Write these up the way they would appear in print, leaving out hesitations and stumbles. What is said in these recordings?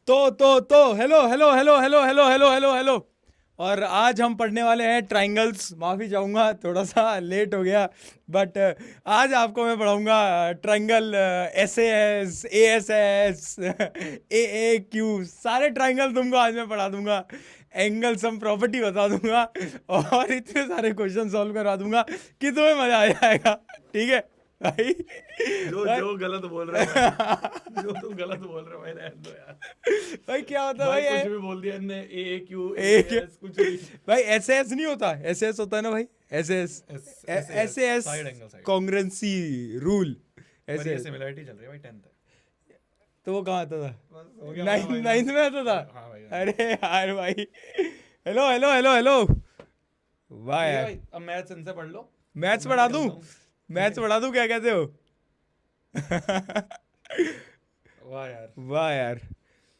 तो hello hello hello hello hello hello hello hello. और आज हम पढ़ने वाले हैं ट्राइंगल्स। माफ़ी चाहूँगा, थोड़ा सा लेट हो गया, बट आज आपको मैं पढ़ाऊँगा ट्राइंगल, SAS, AAQ, सारे ट्राइंगल तुमको आज मैं पढ़ा दूंगा। एंगल सम प्रॉपर्टी बता दूंगा और इतने सारे क्वेश्चन सॉल्व करवा दूंगा कि तुम्हें मज़ा आ जाएगा। ठीक है भाई? जो गलत बोल रहे हो भाई, जो तुम गलत बोल रहे हो भाई, रहने दो यार। भाई क्या होता है भाई भाई? कुछ भी बोल दिया इनने, ए क्यू एक एस कुछ भी। भाई SS नहीं होता, SS होता है ना भाई, SS, SAS side angle side. Congruency rule, पर ये SS। सिमिलरिटी चल रही है भाई 10th। तो वो कहाँ आता था? बस हो गया नाइन्थ भाई, नाइन्थ में आता था। हाँ भाई। अरे यार भाई, हेलो हेलो हेलो हेलो। वाह ठीक है यार, भाई, अब मैथ्स इनसे पढ़ लो। मैथ्स अब मैं पढ़ा दूं? निकलता हूँ। मैथ्स पढ़ा दूं, क्या कहते हो? वाह यार, वाह यार,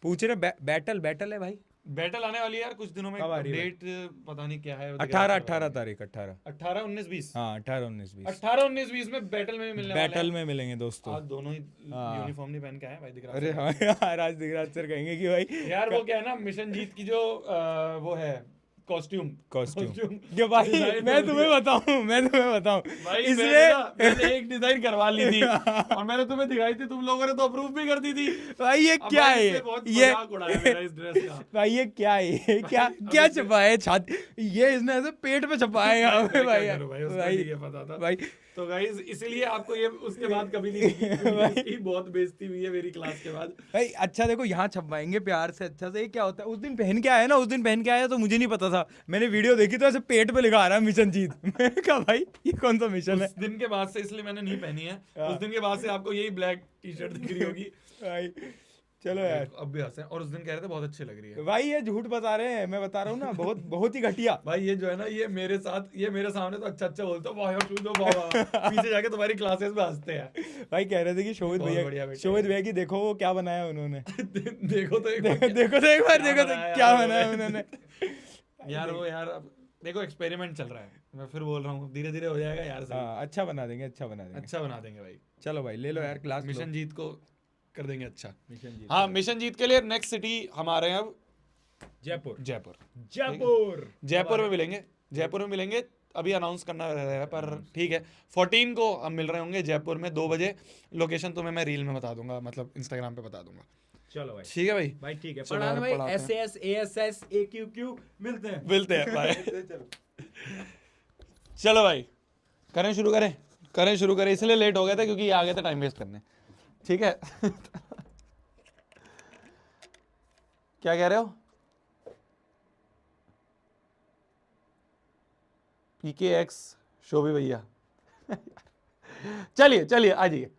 पूछ रहे बैटल बैटल है भाई। बैटल आने वाली है यार कुछ दिनों में। कब आ रही है डेट पता नहीं क्या है, 18 तारीख 18। 18 19 20। हाँ 18 19 20 18 19 20 में बैटल में भी मिलने वाले बैटल हैं। में मिलेंगे दोस्तों। आज दोनों ही हाँ। यूनिफॉर्म नहीं पहन के आए भाई, दिख रहा अरे हाँ यार, आज दिगराज सर कहेंगे कि भाई यार वो क्या है ना, मिशन जीत की जो वो है कॉस्ट्यूम कॉस्ट्यूम ये भाई, डिजाइन मैं हो रही तुम्हें है। बताऊं, मैं तुम्हें बताऊं भाई इसमें मैंने एक डिजाइन करवा ली थी और मैंने तुम्हें दिखाई थी, तुम लोगों ने तो अप्रूव भी कर दी थी। भाई ये अब क्या भाई है इसने बहुत ये मजाक उड़ाया मेरा इस ड्रेस का। भाई ये क्या है, ये क्या भाई, अब क्या इसने- छपा है छाती? ये इसने ऐसे पेट पे छपाया है यहाँ पे मैं भाई। क्या करूं भाई, उसका भाई नहीं है पता था। भाई तो गाइस इसीलिए आपको ये उसके बाद कभी नहीं दिखी, क्योंकि इसकी बहुत बेइज्जती हुई है मेरी क्लास के बाद। भाई अच्छा देखो, यहाँ छपवाएंगे प्यार से अच्छा से। ये क्या होता है, उस दिन पहन के आया ना, उस दिन पहन के आया तो मुझे नहीं पता था। मैंने वीडियो देखी तो ऐसे पेट पे लिखा आ रहा है मिशन जीत। मैंने कहा भाई ये कौन सा मिशन है? उस दिन के बाद से इसलिए मैंने नहीं पहनी है। हाँ। उस दिन के बाद से आपको यही ब्लैक टी शर्ट दिख रही होगी। भाई चलो यार। अब भी हंसे, और उस दिन कह रहे थे बहुत अच्छी लग रही है। भाई ये झूठ बता रहे हैं, मैं बता रहा हूँ ना, बहुत बहुत ही घटिया। भाई ये जो है ना, ये मेरे साथ, ये मेरे सामने तो अच्छा अच्छा बोलते हो, वाह यार चूदो वाह वाह, पीछे जाके तुम्हारी क्लासेस में हंसते हैं। भाई कह रहे थे कि शोभित बहुत भैया, बढ़िया बेटे। शोभित भैया की देखो वो क्या बनाया उन्होंने। देखो तो एक बार देखो तो एक बार, देखो तो बनाया क्या यार बनाया उन्होंने। उन्होंने। यार वो यार, अब देखो एक्सपेरिमेंट चल रहा है, मैं फिर बोल रहा हूँ धीरे धीरे हो जाएगा यार सही। हाँ अच्छा बना देंगे, अच्छा बना देंगे। अच्छा बना देंगे भाई। चलो भाई ले लो यार क्लास लो। मिशन जीत को कर देंगे अच्छा। मिशन जीत। हाँ, मिशन जीत के लिए नेक्स्ट सिटी हमारे हैं अब जयपुर। जयपुर। जयपुर जयपुर में मिलेंगे, जयपुर में मिलेंगे। अभी अनाउंस करना रह है, पर ठीक है 14 को हम मिल रहे होंगे जयपुर में 2 बजे। लोकेशन तुम्हें मैं रील में बता दूंगा, मतलब इंस्टाग्राम पे बता दूंगा। चलो भाई ठीक है भाई, भाई ठीक है। चलो पढ़ाना यार, भाई पढ़ाते हैं। SAS ASS AQQ मिलते हैं। मिलते हैं बाय। चलो चलो भाई, करें शुरू, करें शुरू करें। इसलिए लेट हो गए थे क्योंकि ये आ गए थे टाइम वेस्ट करने। ठीक है। क्या कह रहे हो? PKX शोभी भैया। चलिए चलिए आ जाइए,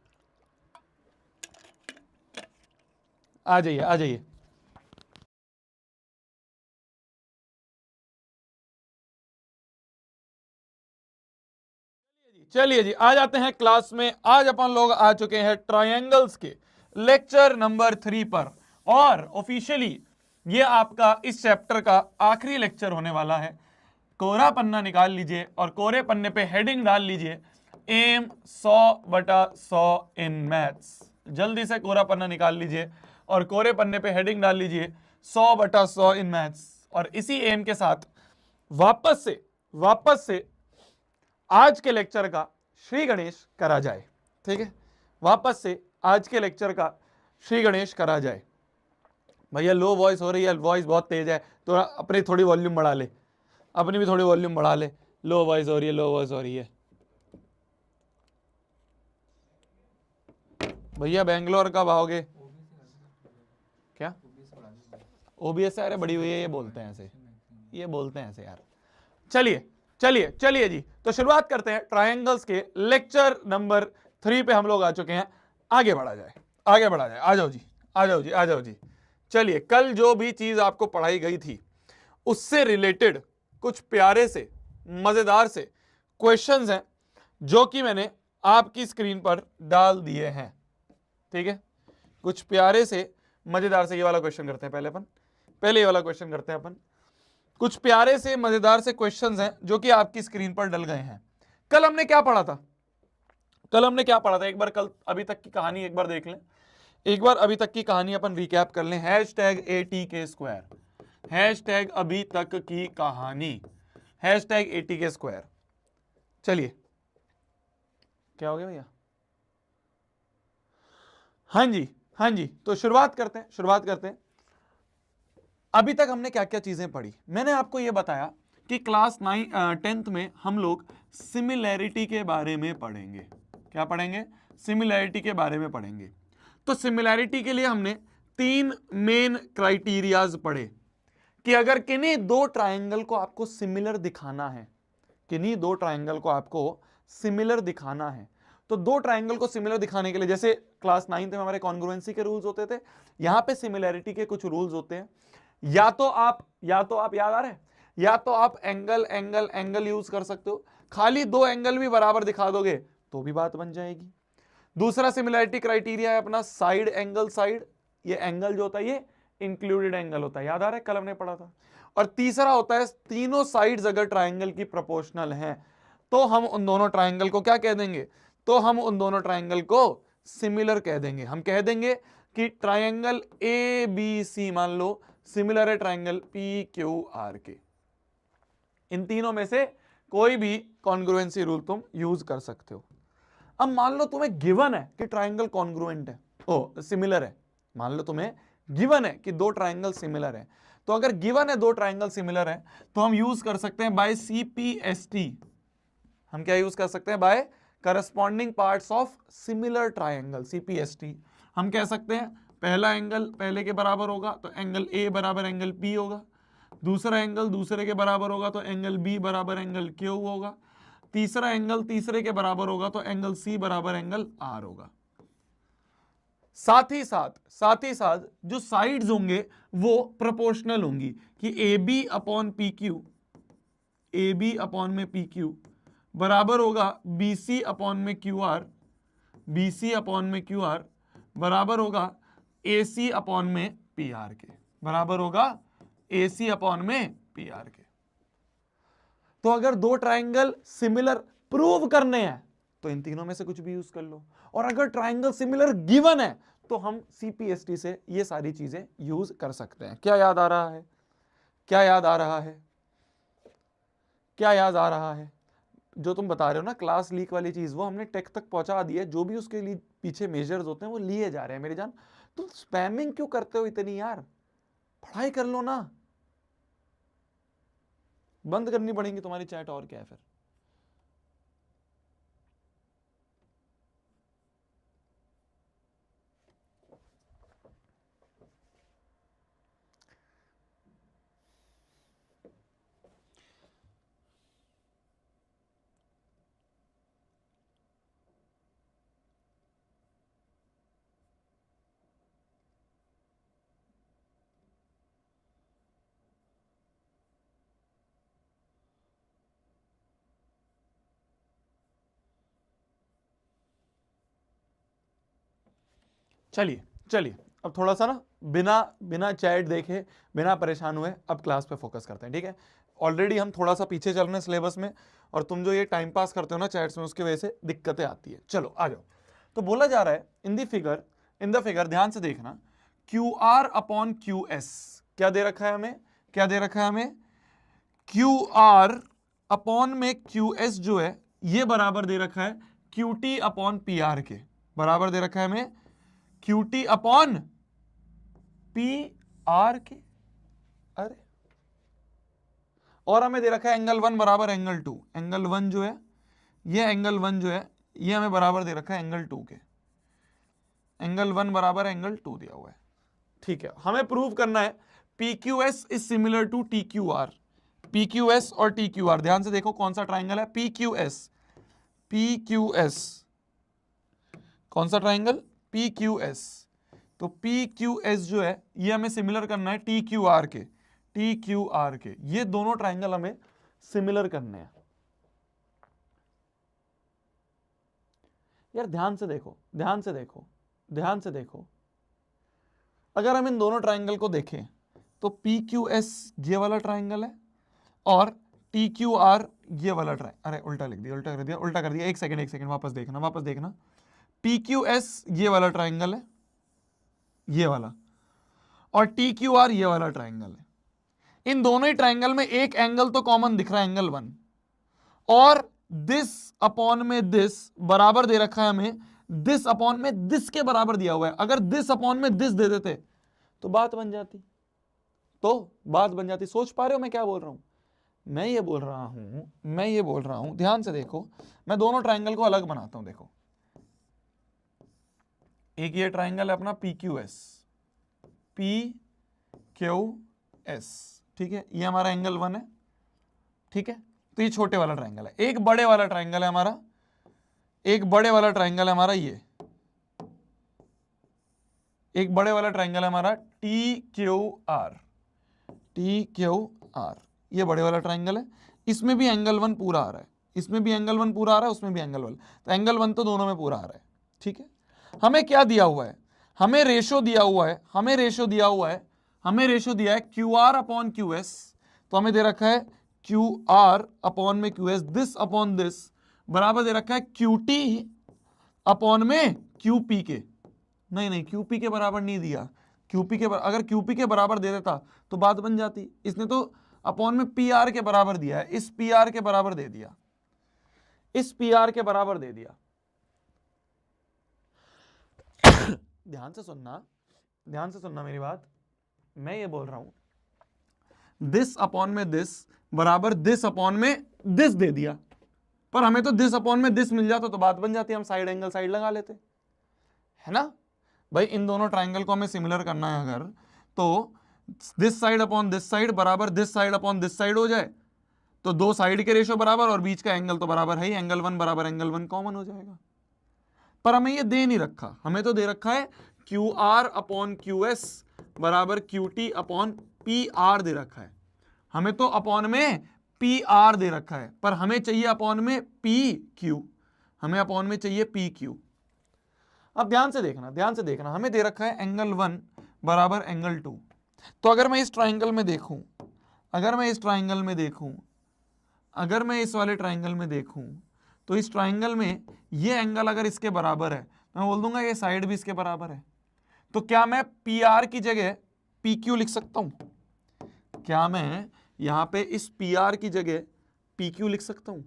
आ जाइए आ जाइए। चलिए जी आ जाते हैं क्लास में। आज अपन लोग आ चुके हैं ट्रायंगल्स के लेक्चर नंबर 3 पर, और ऑफिशियली ये आपका इस चैप्टर का आखिरी लेक्चर होने वाला है। कोरा पन्ना निकाल लीजिए और कोरे पन्ने पे हेडिंग डाल लीजिए, एम 100/100 इन मैथ्स। जल्दी से कोरा पन्ना निकाल लीजिए और कोरे पन्ने पे हेडिंग डाल लीजिए 100/100 इन मैथ्स। और इसी एम के साथ वापस से आज के लेक्चर का श्री गणेश करा जाए। ठीक है, वापस से आज के लेक्चर का श्री गणेश करा जाए। भैया लो वॉइस हो रही है, वॉइस बहुत तेज है, तो अपनी थोड़ी वॉल्यूम बढ़ा ले, अपनी भी थोड़ी वॉल्यूम बढ़ा ले। लो वॉइस हो रही है, लो वॉइस हो रही है। भैया बेंगलोर कब आओगे? क्या OBS से? अरे बड़ी हुई है, ये बोलते हैं ऐसे, ये बोलते हैं ऐसे यार। चलिए चलिए चलिए जी, तो शुरुआत करते हैं ट्रायंगल्स के लेक्चर नंबर 3 पे हम लोग आ चुके हैं। आगे बढ़ा जाए, आगे बढ़ा जाए। आ जाओ जी, आ जाओ जी, आ जाओ जी। चलिए, कल जो भी चीज आपको पढ़ाई गई थी उससे रिलेटेड कुछ प्यारे से मजेदार से क्वेश्चंस हैं जो कि मैंने आपकी स्क्रीन पर डाल दिए हैं। ठीक है, कुछ प्यारे से मजेदार से, ये वाला क्वेश्चन करते हैं पहले ये वाला क्वेश्चन करते हैं अपन। कुछ प्यारे से मजेदार से क्वेश्चंस हैं जो कि आपकी स्क्रीन पर डल गए हैं। कल हमने क्या पढ़ा था? एक बार कल अभी तक की कहानी एक बार देख लें। एक बार अभी तक की कहानी अपन रिकैप कर लें। हैशटैग ATK², हैशटैग अभी तक की कहानी, हैशटैग ATK²। चलिए, क्या हो गया भैया? हाँ जी, हाँ जी, तो शुरुआत करते हैं। अभी तक हमने क्या क्या चीजें पढ़ी? मैंने आपको यह बताया कि क्लास 10th में हम लोग सिमिलैरिटी के बारे में पढ़ेंगे। क्या पढ़ेंगे? सिमिलैरिटी के बारे में पढ़ेंगे। तो सिमिलैरिटी के लिए हमने 3 मेन क्राइटेरियाज पढ़े कि अगर किन्हीं दो ट्रायंगल को आपको सिमिलर दिखाना है, किन्हीं दो ट्रायंगल को आपको सिमिलर दिखाना है, तो दो ट्रायंगल को सिमिलर दिखाने के लिए, जैसे क्लास 9th में हमारे कॉन्ग्रुएंसी के रूल्स होते थे, यहां पे सिमिलैरिटी के कुछ रूल्स होते हैं। या तो आप याद आ रहे हैं, या तो आप एंगल यूज कर सकते हो, खाली दो एंगल भी बराबर दिखा दोगे तो भी बात बन जाएगी। दूसरा सिमिलैरिटी क्राइटेरिया है अपना साइड एंगल साइड, ये एंगल जो होता है ये इंक्लूडेड एंगल होता है, याद आ रहा है, कल हमने पढ़ा था। और तीसरा होता है तीनों साइड्स अगर ट्रायंगल की प्रोपोर्शनल हैं तो हम उन दोनों ट्रायंगल को क्या कह देंगे? तो हम उन दोनों ट्रायंगल को सिमिलर कह देंगे। हम कह देंगे कि ट्रायंगल ABC मान लो सिमिलर है ट्रायंगल PQR के। इन तीनों में से कोई भी कॉन्ग्रुएंसी रूल तुम यूज कर सकते हो। अब मान लो तुम्हें गिवन है कि ट्रायंगल कॉन्ग्रुएंट है, ओ सिमिलर है, मान लो तुम्हें गिवन है कि दो ट्रायंगल सिमिलर है, तो अगर गिवन है दो ट्रायंगल सिमिलर है तो हम यूज कर सकते हैं बाय CPST। हम क्या यूज कर सकते हैं? By corresponding parts of similar triangle, CPST। हम कह सकते हैं पहला एंगल पहले के बराबर होगा तो एंगल A बराबर एंगल P होगा, दूसरा एंगल दूसरे के बराबर होगा तो एंगल B बराबर एंगल Q होगा, तीसरा एंगल तीसरे के बराबर होगा तो एंगल C बराबर एंगल R होगा। साथ ही साथ जो साइड्स होंगे वो प्रोपोर्शनल होंगी कि AB upon PQ, AB upon में PQ बराबर होगा BC अपॉन में QR, BC अपॉन में QR बराबर होगा AC अपॉन में PR के, बराबर होगा AC अपॉन में PR के। तो अगर दो ट्रायंगल सिमिलर प्रूव करने हैं तो इन तीनों में से कुछ भी यूज कर लो, और अगर ट्रायंगल सिमिलर गिवन है तो हम CPST से ये सारी चीजें यूज कर सकते हैं। क्या याद आ रहा है? क्या याद आ रहा है? क्या याद आ रहा है? जो तुम बता रहे हो ना क्लास लीक वाली चीज, वो हमने टेक तक पहुंचा दी है। जो भी उसके लिए पीछे मेजर्स होते हैं वो लिए जा रहे हैं। मेरी जान, तुम स्पैमिंग क्यों करते हो इतनी यार? पढ़ाई कर लो ना, बंद करनी पड़ेगी तुम्हारी चैट, और क्या है फिर। चलिए अब थोड़ा सा ना बिना चैट देखे, बिना परेशान हुए अब क्लास पे फोकस करते हैं, ठीक है? ऑलरेडी हम थोड़ा सा पीछे चल रहे हैं सिलेबस में, और तुम जो ये टाइम पास करते हो ना चैट्स में, उसकी वजह से दिक्कतें आती है। चलो आ जाओ। तो बोला जा रहा है इन द फिगर ध्यान से देखना, QR अपॉन QS क्या दे रखा है हमें? क्या दे रखा है हमें? QR अपॉन में QS जो है ये बराबर दे रखा है QT अपॉन PR के, बराबर दे रखा है हमें QT अपॉन PR के। अरे, और हमें दे रखा है एंगल 1 बराबर एंगल 2। एंगल 1 जो है ये, एंगल 1 जो है ये हमें बराबर दे रखा है एंगल 2 के। एंगल 1 बराबर एंगल 2 दिया हुआ है, ठीक है? हमें प्रूव करना है PQS is similar to TQR। PQS और TQR ध्यान से देखो कौन सा ट्राइंगल है? PQS कौन सा ट्राइंगल? PQS। तो PQS जो है ये हमें सिमिलर करना है TQR के। ये दोनों ट्राइंगल हमें सिमिलर करने हैं। यार ध्यान से देखो, अगर हम इन दोनों ट्राइंगल को देखें तो PQS ये वाला ट्राइंगल है और TQR ये वाला ट्राइंगल, अरे उल्टा कर दिया। एक सेकंड वापस देखना। PQS ये वाला ट्राइंगल है ये वाला, और टी क्यू आर ये वाला ट्राइंगल है। इन दोनों ही ट्राइंगल में एक एंगल तो कॉमन दिख रहा है, एंगल 1, और दिस अपॉन में दिस बराबर दे रखा है हमें, दिस अपॉन में दिस के बराबर दिया हुआ है। अगर दिस अपॉन में दिस दे देते तो बात बन जाती, सोच पा रहे हो मैं क्या बोल रहा हूं? मैं ये बोल रहा हूं, ध्यान से देखो, मैं दोनों ट्राइंगल को अलग बनाता हूं। देखो, एक ये ट्राइंगल है अपना पी क्यू एस, ठीक है, ये हमारा एंगल 1 है, ठीक है। तो ये छोटे वाला ट्राइंगल है। एक बड़े वाला ट्राइंगल है हमारा, ये एक बड़े वाला ट्राइंगल है हमारा टी क्यू आर, ये बड़े वाला ट्राइंगल है। इसमें भी एंगल 1 पूरा आ रहा है, उसमें भी एंगल 1 तो एंगल 1 तो दोनों में पूरा आ रहा है, ठीक है। हमें क्या दिया हुआ है? हमें रेशो दिया है Q R upon Q S. तो हमें दे रखा है क्यू आर अपॉन में Q S, this upon this बराबर दे रखा है क्यू टी अपॉन में क्यू पी के। नहीं, क्यू पी के बराबर नहीं दिया। अगर क्यू पी के बराबर दे देता तो बात बन जाती। इसने तो अपॉन में पी आर के बराबर दिया है, इस पी आर के बराबर दे दिया, ध्यान से सुनना मेरी बात। मैं ये बोल रहा हूं दिस अपॉन में दिस बराबर दिस अपॉन में दिस दे दिया, पर हमें तो दिस अपॉन में दिस मिल जाता तो बात बन जाती, हम साइड एंगल साइड लगा लेते, है ना भाई। इन दोनों ट्राइंगल को हमें सिमिलर करना है अगर, तो this side upon this side बराबर this side upon this side हो जाए, तो दो साइड के रेशो बराबर और बीच का एंगल तो बराबर है ही, एंगल 1 बराबर एंगल 1 कॉमन हो जाएगा। पर हमें ये दे नहीं रखा, हमें तो दे रखा है Q R upon Q S बराबर Q T upon P R दे रखा है। हमें तो अपॉन में पी आर दे रखा है, पर हमें चाहिए अपॉन में पी क्यू, अब ध्यान से देखना, हमें दे रखा है एंगल 1 बराबर एंगल 2। तो अगर मैं इस ट्राइंगल में देखूं, अगर मैं इस वाले ट्राइंगल में देखूं, तो इस ट्राइंगल में ये एंगल अगर इसके बराबर है, तो मैं बोल दूंगा ये साइड भी इसके बराबर है। तो क्या मैं पी आर की जगह पी क्यू लिख सकता हूं? क्या मैं यहां पे इस पी आर की जगह पी क्यू लिख सकता हूं?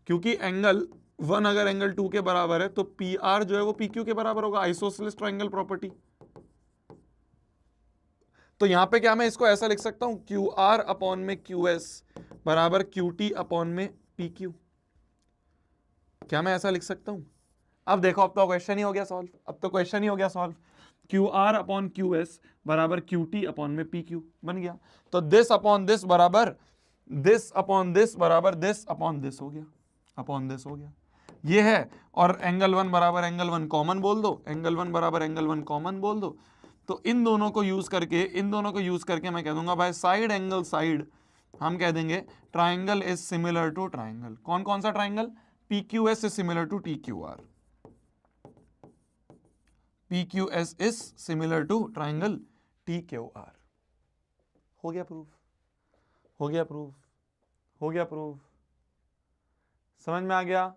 क्योंकि एंगल 1 अगर एंगल 2 के बराबर है तो पी आर जो है वो पी क्यू के बराबर होगा, आइसोसेलेस ट्राइंगल प्रॉपर्टी। तो यहां पे क्या मैं इसको ऐसा लिख सकता हूं, क्यू आर अपॉन में क्यू एस बराबर क्यू टी अपॉन में पी क्यू? क्या मैं ऐसा लिख सकता हूं? अब देखो, अब तो क्वेश्चन ही हो गया solve, Q R upon Q S बराबर क्यू टी अपॉन में पी क्यू बन गया। तो दिस अपॉन दिस बराबर दिस अपॉन दिस बराबर दिस अपॉन दिस हो गया, ये है। और एंगल 1 बराबर एंगल 1 कॉमन बोल दो, तो इन दोनों को यूज करके मैं कह दूंगा भाई साइड एंगल साइड, हम कह देंगे triangle is similar to triangle. कौन कौन सा triangle? P Q S is similar to T Q R, PQS is similar to triangle TQR। हो गया प्रूफ। समझ में आ गया।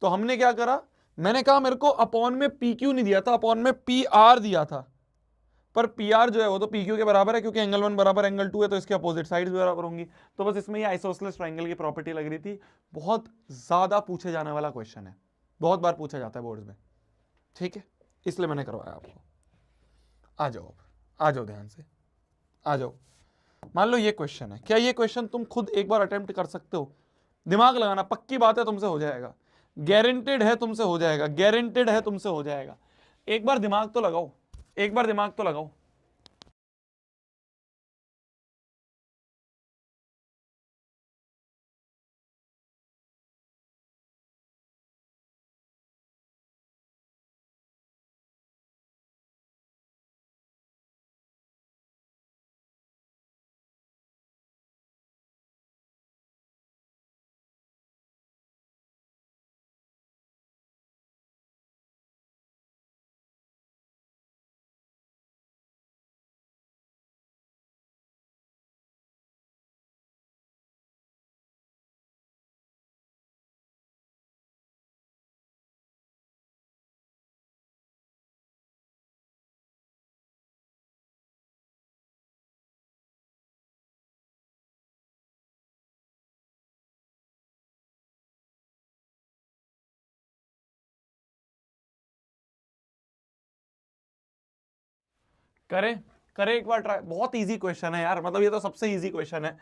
तो हमने क्या करा, मैंने कहा मेरे को अपॉन में PQ नहीं दिया था, अपॉन में PR दिया था, पर PR जो है वो तो PQ के बराबर है, क्योंकि एंगल 1 बराबर एंगल 2 है, तो इसके अपोजिट साइड बराबर होंगी। तो बस इसमें ये आइसोसेलेस ट्राइंगल की प्रॉपर्टी लग रही थी। बहुत ज्यादा पूछे जाने वाला क्वेश्चन है, बहुत बार पूछा जाता है बोर्ड में, ठीक है, इसलिए मैंने करवाया आपको। आ जाओ ध्यान से, आ जाओ। मान लो ये क्वेश्चन है, क्या ये क्वेश्चन तुम खुद एक बार अटेम्प्ट कर सकते हो? दिमाग लगाना, पक्की बात है तुमसे हो जाएगा, गारंटेड है तुमसे हो जाएगा। एक बार दिमाग तो लगाओ। करें करें एक बार ट्राई, बहुत इजी क्वेश्चन है यार, मतलब ये तो सबसे इजी क्वेश्चन है।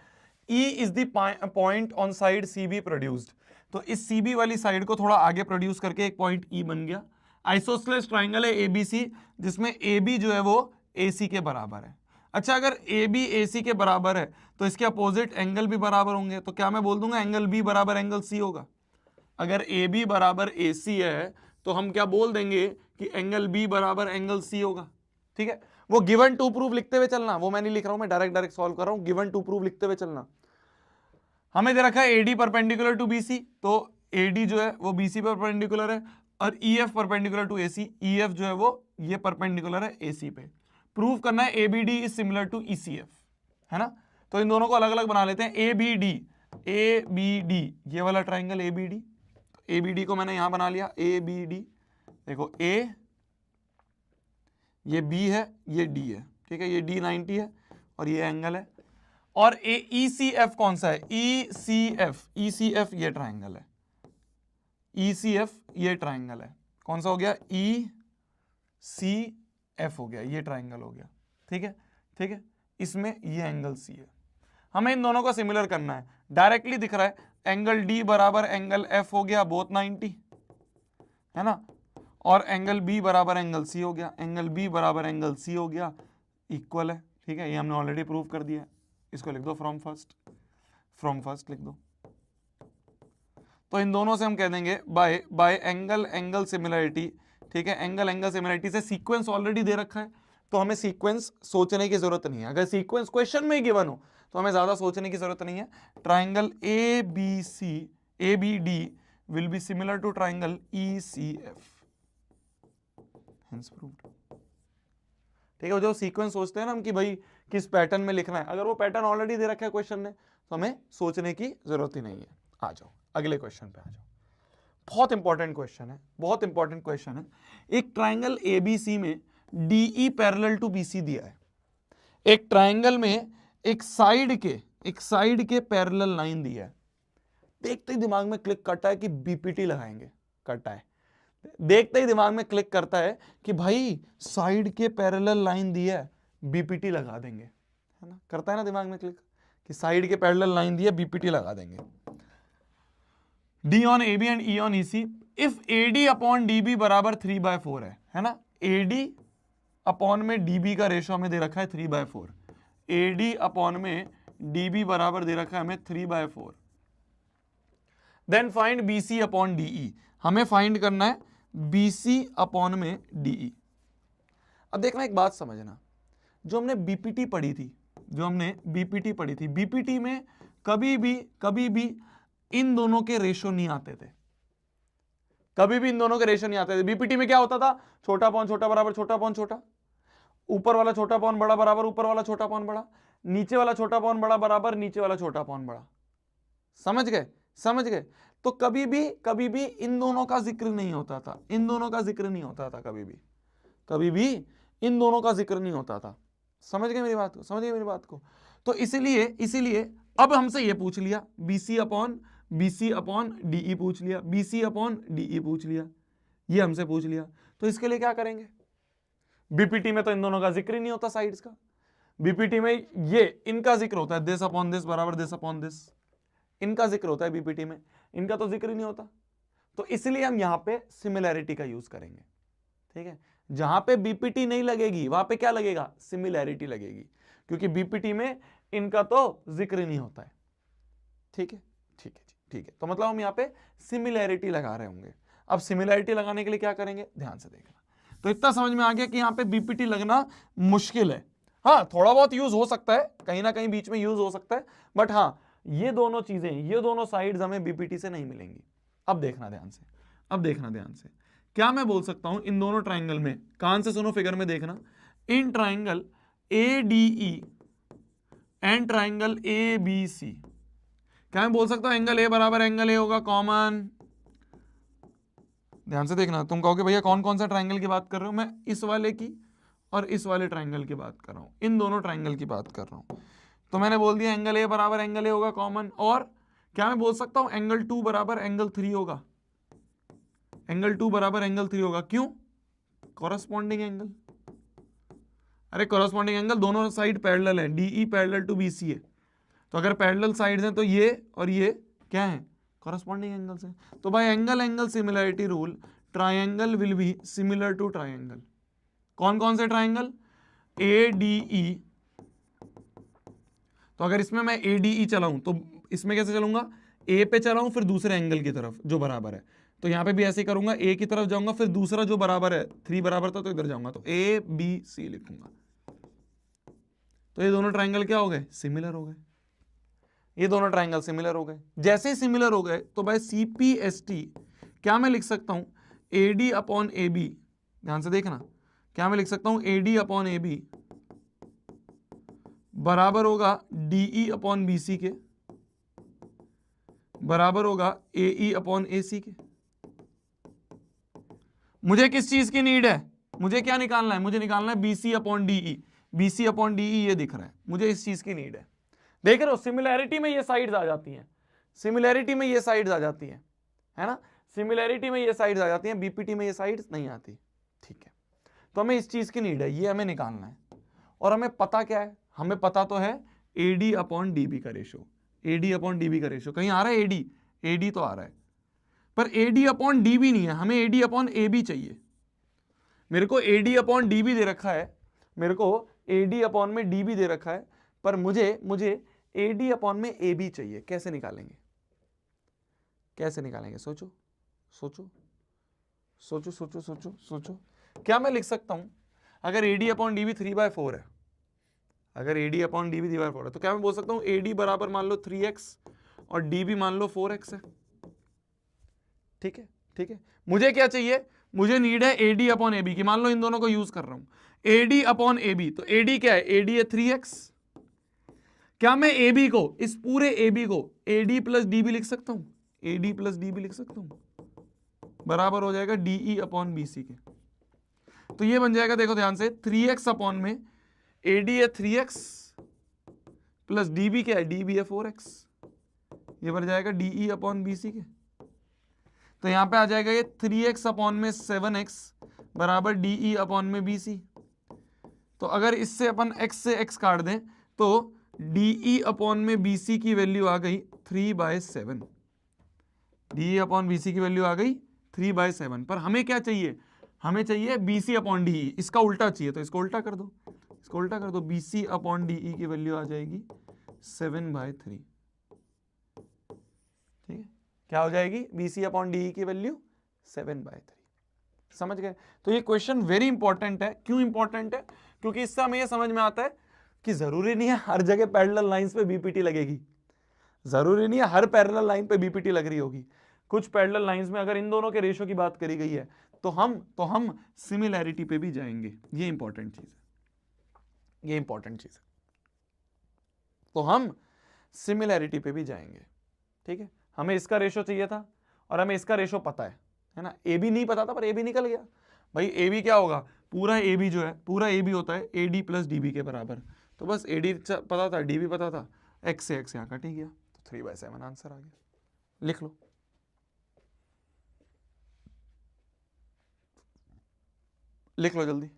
E is the point on side CB produced, तो इस CB वाली साइड को थोड़ा आगे प्रोड्यूस करके एक पॉइंट E बन गया। आइसोस्सेलेस ट्राइंगल है ABC, जिसमें AB जो है वो AC के बराबर है। अच्छा, अगर AB AC के बराबर है तो इसके अपोजिट एंगल भी बराबर होंगे, तो क्या मैं बोल दूंगा एंगल B बराबर एंगल C होगा। अगर AB बराबर AC है तो हम क्या बोल देंगे कि एंगल B बराबर एंगल C होगा। ठीक है, वो गिवन टू प्रूफ लिखते हुए चलना, वो मैं नहीं लिख रहा हूं, मैं डायरेक्ट सॉल्व कर रहा हूं, गिवन टू प्रूफ लिखते हुए चलना। हमें दे रखा है AD परपेंडिकुलर टू BC, तो AD जो है वो BC परपेंडिकुलर है, और EF perpendicular to AC, EF जो है वो ये परपेंडिकुलर है AC पे। प्रूव करना है ABD is similar to ECF, है ना। तो इन दोनों को अलग अलग बना लेते हैं। ABD ये वाला ट्राइंगल ABD, ABD को मैंने यहां बना लिया ABD। देखो A, ये B है, ये D है, ठीक है, ये D 90 है और ये एंगल है। और ECF कौन सा है, ECF ये ट्राइंगल है, ECF ये ट्राइंगल है, कौन सा हो गया, ECF हो गया, ये ट्राइंगल हो गया। ठीक है, ठीक है, इसमें ये एंगल C है। हमें इन दोनों को सिमिलर करना है, डायरेक्टली दिख रहा है एंगल D बराबर एंगल F हो गया, बोथ 90, है ना, और एंगल B बराबर एंगल C हो गया, एंगल B बराबर एंगल C हो गया, इक्वल है। ठीक है, ये हमने ऑलरेडी प्रूव कर दिया है। इसको लिख दो फ्रॉम फर्स्ट लिख दो। तो इन दोनों से हम कह देंगे बाय एंगल सिमिलरिटी। ठीक है, एंगल सिमिलरिटी से सीक्वेंस ऑलरेडी दे रखा है, तो हमें सीक्वेंस सोचने की जरूरत नहीं है। अगर सीक्वेंस क्वेश्चन में ही गिवन हो तो हमें ज्यादा सोचने की जरूरत नहीं है। Triangle ABD will be similar to triangle ECF, hence proved. ठीक है, जो सीक्वेंस सोचते हैं ना हम कि भाई किस पैटर्न में लिखना है, अगर वो पैटर्न ऑलरेडी दे रखा है क्वेश्चन ने तो हमें सोचने की जरूरत ही नहीं है। आ जाओ अगले क्वेश्चन पे आ जाओ, बहुत इंपॉर्टेंट क्वेश्चन है, बहुत इंपॉर्टेंट क्वेश्चन है। एक ट्राइंगल ABC में DE पैरेलल टू BC दिया है। एक ट्राइंगल में एक साइड के पैरेलल लाइन दिया है। देखते ही दिमाग में क्लिक करता है कि BPT लगाएंगे, करता है, देखते ही दिमाग में क्लिक करता है कि भाई साइड के पैरेलल लाइन दी है, BPT लगा देंगे, है ना, करता है ना दिमाग में क्लिक कि साइड के पैरेलल लाइन दी है, BPT लगा देंगे। D on AB and E on EC, if AD upon DB बराबर 3/4 है ना, AD अपॉन में DB का रेशो हमें दे रखा है 3/4, AD अपॉन में DB बराबर दे रखा है हमें 3/4, then find BC upon DE, हमें फाइंड करना है BC अपॉन में DE। अब देखना, एक बात समझना, जो हमने BPT पढ़ी थी, BPT में कभी भी इन दोनों के रेशो नहीं आते थे, BPT में क्या होता था, छोटा पॉन छोटा बराबर छोटा पॉन छोटा, ऊपर वाला छोटा पॉन बड़ा बराबर ऊपर वाला छोटा पॉन बड़ा, नीचे वाला छोटा पॉन बड़ा बराबर नीचे वाला छोटा पॉन बड़ा। समझ गए। तो कभी भी इन दोनों का जिक्र नहीं होता था, कभी भी इन दोनों का जिक्र नहीं होता था। समझ गए मेरी बात को। तो इसीलिए अब हमसे ये पूछ लिया, BC अपॉन DE पूछ लिया, BC अपॉन DE पूछ लिया, ये हमसे पूछ लिया। तो इसके लिए क्या करेंगे, BPT में तो इन दोनों का जिक्र ही नहीं होता साइड्स का, BPT में ये इनका जिक्र होता है, दिस अपॉन दिस बराबर दिस अपॉन दिस, इनका जिक्र होता है BPT में, इनका तो जिक्र ही नहीं होता। तो इसलिए हम यहां पे सिमिलैरिटी का यूज करेंगे। ठीक है, जहां पे BPT नहीं लगेगी वहां पे क्या लगेगा, सिमिलैरिटी लगेगी, क्योंकि BPT में इनका तो जिक्र नहीं होता है। ठीक है। तो मतलब हम यहाँ पे सिमिलैरिटी लगा रहे होंगे। अब सिमिलैरिटी लगाने के लिए क्या करेंगे, ध्यान से देखना। तो इतना समझ में आ गया कि यहाँ पे BPT लगना मुश्किल है। हाँ, थोड़ा बहुत यूज हो सकता है, कहीं ना कहीं बीच में यूज हो सकता है, बट हाँ, ये दोनों चीजें, ये दोनों साइड्स हमें BPT से नहीं मिलेंगी। अब देखना ध्यान से, क्या मैं बोल सकता हूं इन दोनों ट्राइंगल में, कान से सुनो, फिगर में देखना, in triangle ADE and triangle ABC, क्या मैं बोल सकता हूं एंगल A बराबर एंगल A होगा कॉमन। ध्यान से देखना, तुम कहोगे भैया कौन कौन सा ट्राइंगल की बात कर रहे हो, मैं इस वाले की और इस वाले ट्राइंगल की बात कर रहा हूं, इन दोनों ट्राइंगल की बात कर रहा हूं। तो मैंने बोल दिया एंगल A बराबर एंगल A होगा कॉमन, और क्या मैं बोल सकता हूं एंगल 2 बराबर एंगल 3 होगा, क्यों, कॉरेस्पॉन्डिंग एंगल। अरे कॉरस्पॉन्डिंग एंगल दोनों साइड पैरेलल है, डीई पैरेलल टू बीसी है, तो अगर पैरेलल साइड्स हैं तो ये और ये क्या है, कॉरस्पॉन्डिंग एंगल्स हैं। तो भाई angle angle similarity rule, triangle will be similar to triangle. कौन कौन से ट्राइंगल, ए डी ई। तो अगर इसमें मैं ए डी ई चलाऊं तो इसमें कैसे चलूंगा, ए पे चलाऊं फिर दूसरे एंगल की तरफ जो बराबर है, तो यहां पे भी ऐसे ही करूंगा, ए की तरफ जाऊंगा फिर दूसरा जो बराबर है, 3 बराबर था तो इधर जाऊंगा, तो ए बी सी लिखूंगा। तो ये दोनों ट्राइंगल क्या हो गए, सिमिलर हो गए। ये दोनों ट्राइंगल सिमिलर हो गए। जैसे ही सिमिलर हो गए तो भाई CPST क्या मैं लिख सकता हूं, AD अपॉन AB, ध्यान से देखना, क्या मैं लिख सकता हूं, AD अपॉन AB बराबर होगा DE अपॉन BC के, बराबर होगा AE अपॉन AC के। मुझे किस चीज की नीड है, मुझे क्या निकालना है, मुझे निकालना है BC upon DE। BC upon DE ये दिख रहा है, मुझे इस चीज की नीड है। देख रहे हो, सिमिलैरिटी में ये साइड्स आ जाती हैं, सिमिलैरिटी में ये साइड्स आ जाती हैं, है ना, सिमिलैरिटी में ये साइड्स आ जाती हैं, बीपीटी में ये साइड्स नहीं आती। ठीक है, तो हमें इस चीज की नीड है, ये हमें निकालना है। और हमें पता क्या है, हमें पता तो है AD अपॉन DB का रेशो, AD अपॉन DB का रेशो कहीं आ रहा है, AD तो आ रहा है, पर AD अपॉन DB नहीं है, हमें AD अपॉन AB चाहिए। मेरे को AD अपॉन DB दे रखा है, मेरे को AD अपॉन में DB दे रखा है, पर मुझे AD अपॉन में AB चाहिए। कैसे निकालेंगे, कैसे निकालेंगे, सोचो सोचो सोचो सोचो सोचो सोचो। क्या मैं लिख सकता हूं, अगर AD अपॉन DB 3/4 है, अगर AD अपॉन DB 3/4 है, तो क्या मैं बोल सकता हूं AD बराबर मान लो 3x और DB मान लो 4x है। ठीक है, ठीक है, मुझे क्या चाहिए, मुझे नीड है AD अपॉन AB की। मान लो इन दोनों को यूज कर रहा हूं, AD अपॉन AB, तो AD क्या है, AD है 3x। क्या मैं AB को, इस पूरे AB को AD प्लस DB लिख सकता हूं, AD प्लस DB लिख सकता हूं, बराबर हो जाएगा DE अपॉन BC के। तो ये बन जाएगा, देखो ध्यान से, 3x अपॉन में AD है 3x प्लस DB क्या है, DB है 4x, ये बन जाएगा DE अपॉन BC के। तो यहां पे आ जाएगा ये 3x अपॉन में 7x बराबर DE अपॉन में BC। तो अगर इससे अपन x से x काट दें तो DE अपॉन में BC की वैल्यू आ गई 3/7, DE अपॉन BC की वैल्यू आ गई 3/7। पर हमें क्या चाहिए, हमें चाहिए BC अपॉन DE, इसका उल्टा चाहिए, तो इसको उल्टा कर दो, इसको उल्टा कर दो, BC अपॉन DE की वैल्यू आ जाएगी 7/3। ठीक है, क्या हो जाएगी, BC अपॉन DE की वैल्यू 7/3। समझ गए। तो ये क्वेश्चन वेरी इंपॉर्टेंट है। क्यों इंपॉर्टेंट है, क्योंकि इससे हमें ये समझ में आता है कि जरूरी नहीं है हर जगह पैरेलल लाइंस पे बीपीटी लगेगी, जरूरी नहीं है हर पैरेलल लाइन पे बीपीटी लग रही होगी। कुछ पैरेलल लाइंस में अगर इन दोनों के रेशो की बात करी गई है तो हम सिमिलैरिटी पे भी जाएंगे। ये इंपॉर्टेंट चीज है, ये इंपॉर्टेंट चीज है, तो हम सिमिलैरिटी पे भी जाएंगे। ठीक है, हमें इसका रेशो चाहिए था और हमें इसका रेशो पता है ना, ए बी नहीं पता था पर ए बी निकल गया। भाई ए बी क्या होगा, पूरा ए बी जो है, पूरा ए बी होता है A D plus D B के बराबर। तो बस ए डी पता था, डी बी पता था, एक्स से एक्स यहाँ कट ही गया, तो 3/7 आंसर आ गया। लिख लो, लिख लो जल्दी।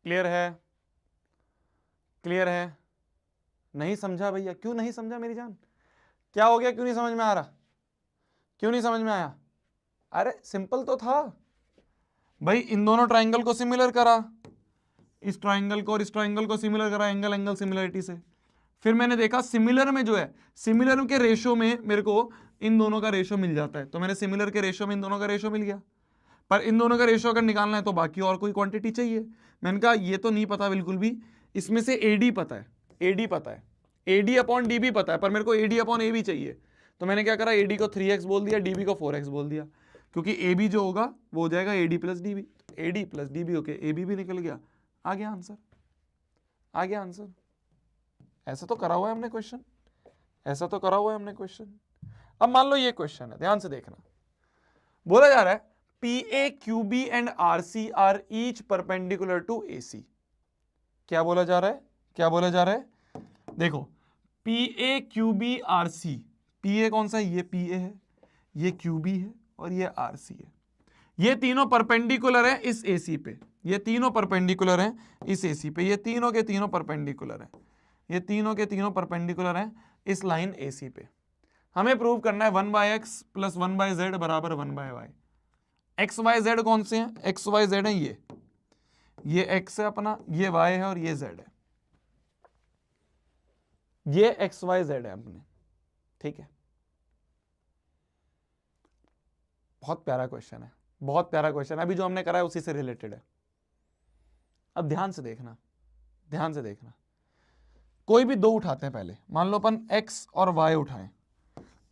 क्लियर है, क्लियर है, नहीं समझा भैया, क्यों नहीं समझा मेरी जान, क्या हो गया, क्यों नहीं समझ में आ रहा, क्यों नहीं समझ में आया? अरे सिंपल तो था भाई, इन दोनों ट्राइंगल को सिमिलर करा, इस ट्राइंगल को और इस ट्राइंगल को सिमिलर करा एंगल एंगल सिमिलरिटी से। फिर मैंने देखा सिमिलर में जो है, सिमिलर के रेशो में मेरे को इन दोनों का रेशो मिल जाता है, तो मैंने सिमिलर के रेशो में इन दोनों का रेशो मिल गया। पर इन दोनों का रेशो अगर निकालना है तो बाकी और कोई क्वांटिटी चाहिए। मैंने कहा ये तो नहीं पता बिल्कुल भी, इसमें से एडी पता है, एडी पता है, एडी अपॉन डी भी पता है, पर मेरे को एडी अपॉन ए भी चाहिए। तो मैंने क्या करा, एडी को 3x बोल दिया, डीबी को 4x बोल दिया, क्योंकि ए बी जो होगा वो हो जाएगा AD plus DB, AD plus DB okay, A B भी निकल गया, आ गया आंसर, आ गया आंसर। ऐसा तो करा हुआ है हमने क्वेश्चन, ऐसा तो करा हुआ है हमने क्वेश्चन। अब मान लो ये क्वेश्चन है, ध्यान से देखना, बोला जा रहा है P A Q B and R C R each perpendicular to A C. क्या बोला जा रहा है, क्या बोला जा रहा है, देखो P A Q B R C, P A कौन सा है, ये पी ए है, ये क्यू बी है और ये आर सी है, ये तीनों परपेंडिकुलर है इस ए सी पे, ये तीनों परपेंडिकुलर हैं इस ए सी पे, ये तीनों के तीनों परपेंडिकुलर हैं, ये तीनों के तीनों परपेंडिकुलर हैं इस लाइन ए सी पे। हमें प्रूव करना है 1/x प्लस 1/z बराबर 1/y। एक्स वाई जेड कौन से हैं, एक्स वाई जेड है, ये x है अपना, ये y है और ये z है, ये एक्स वाई जेड है अपने, ठीक है। बहुत प्यारा क्वेश्चन है, बहुत प्यारा क्वेश्चन है, अभी जो हमने करा है उसी से रिलेटेड है। अब ध्यान से देखना, ध्यान से देखना, कोई भी दो उठाते हैं पहले, मान लो अपन x और y उठाएं,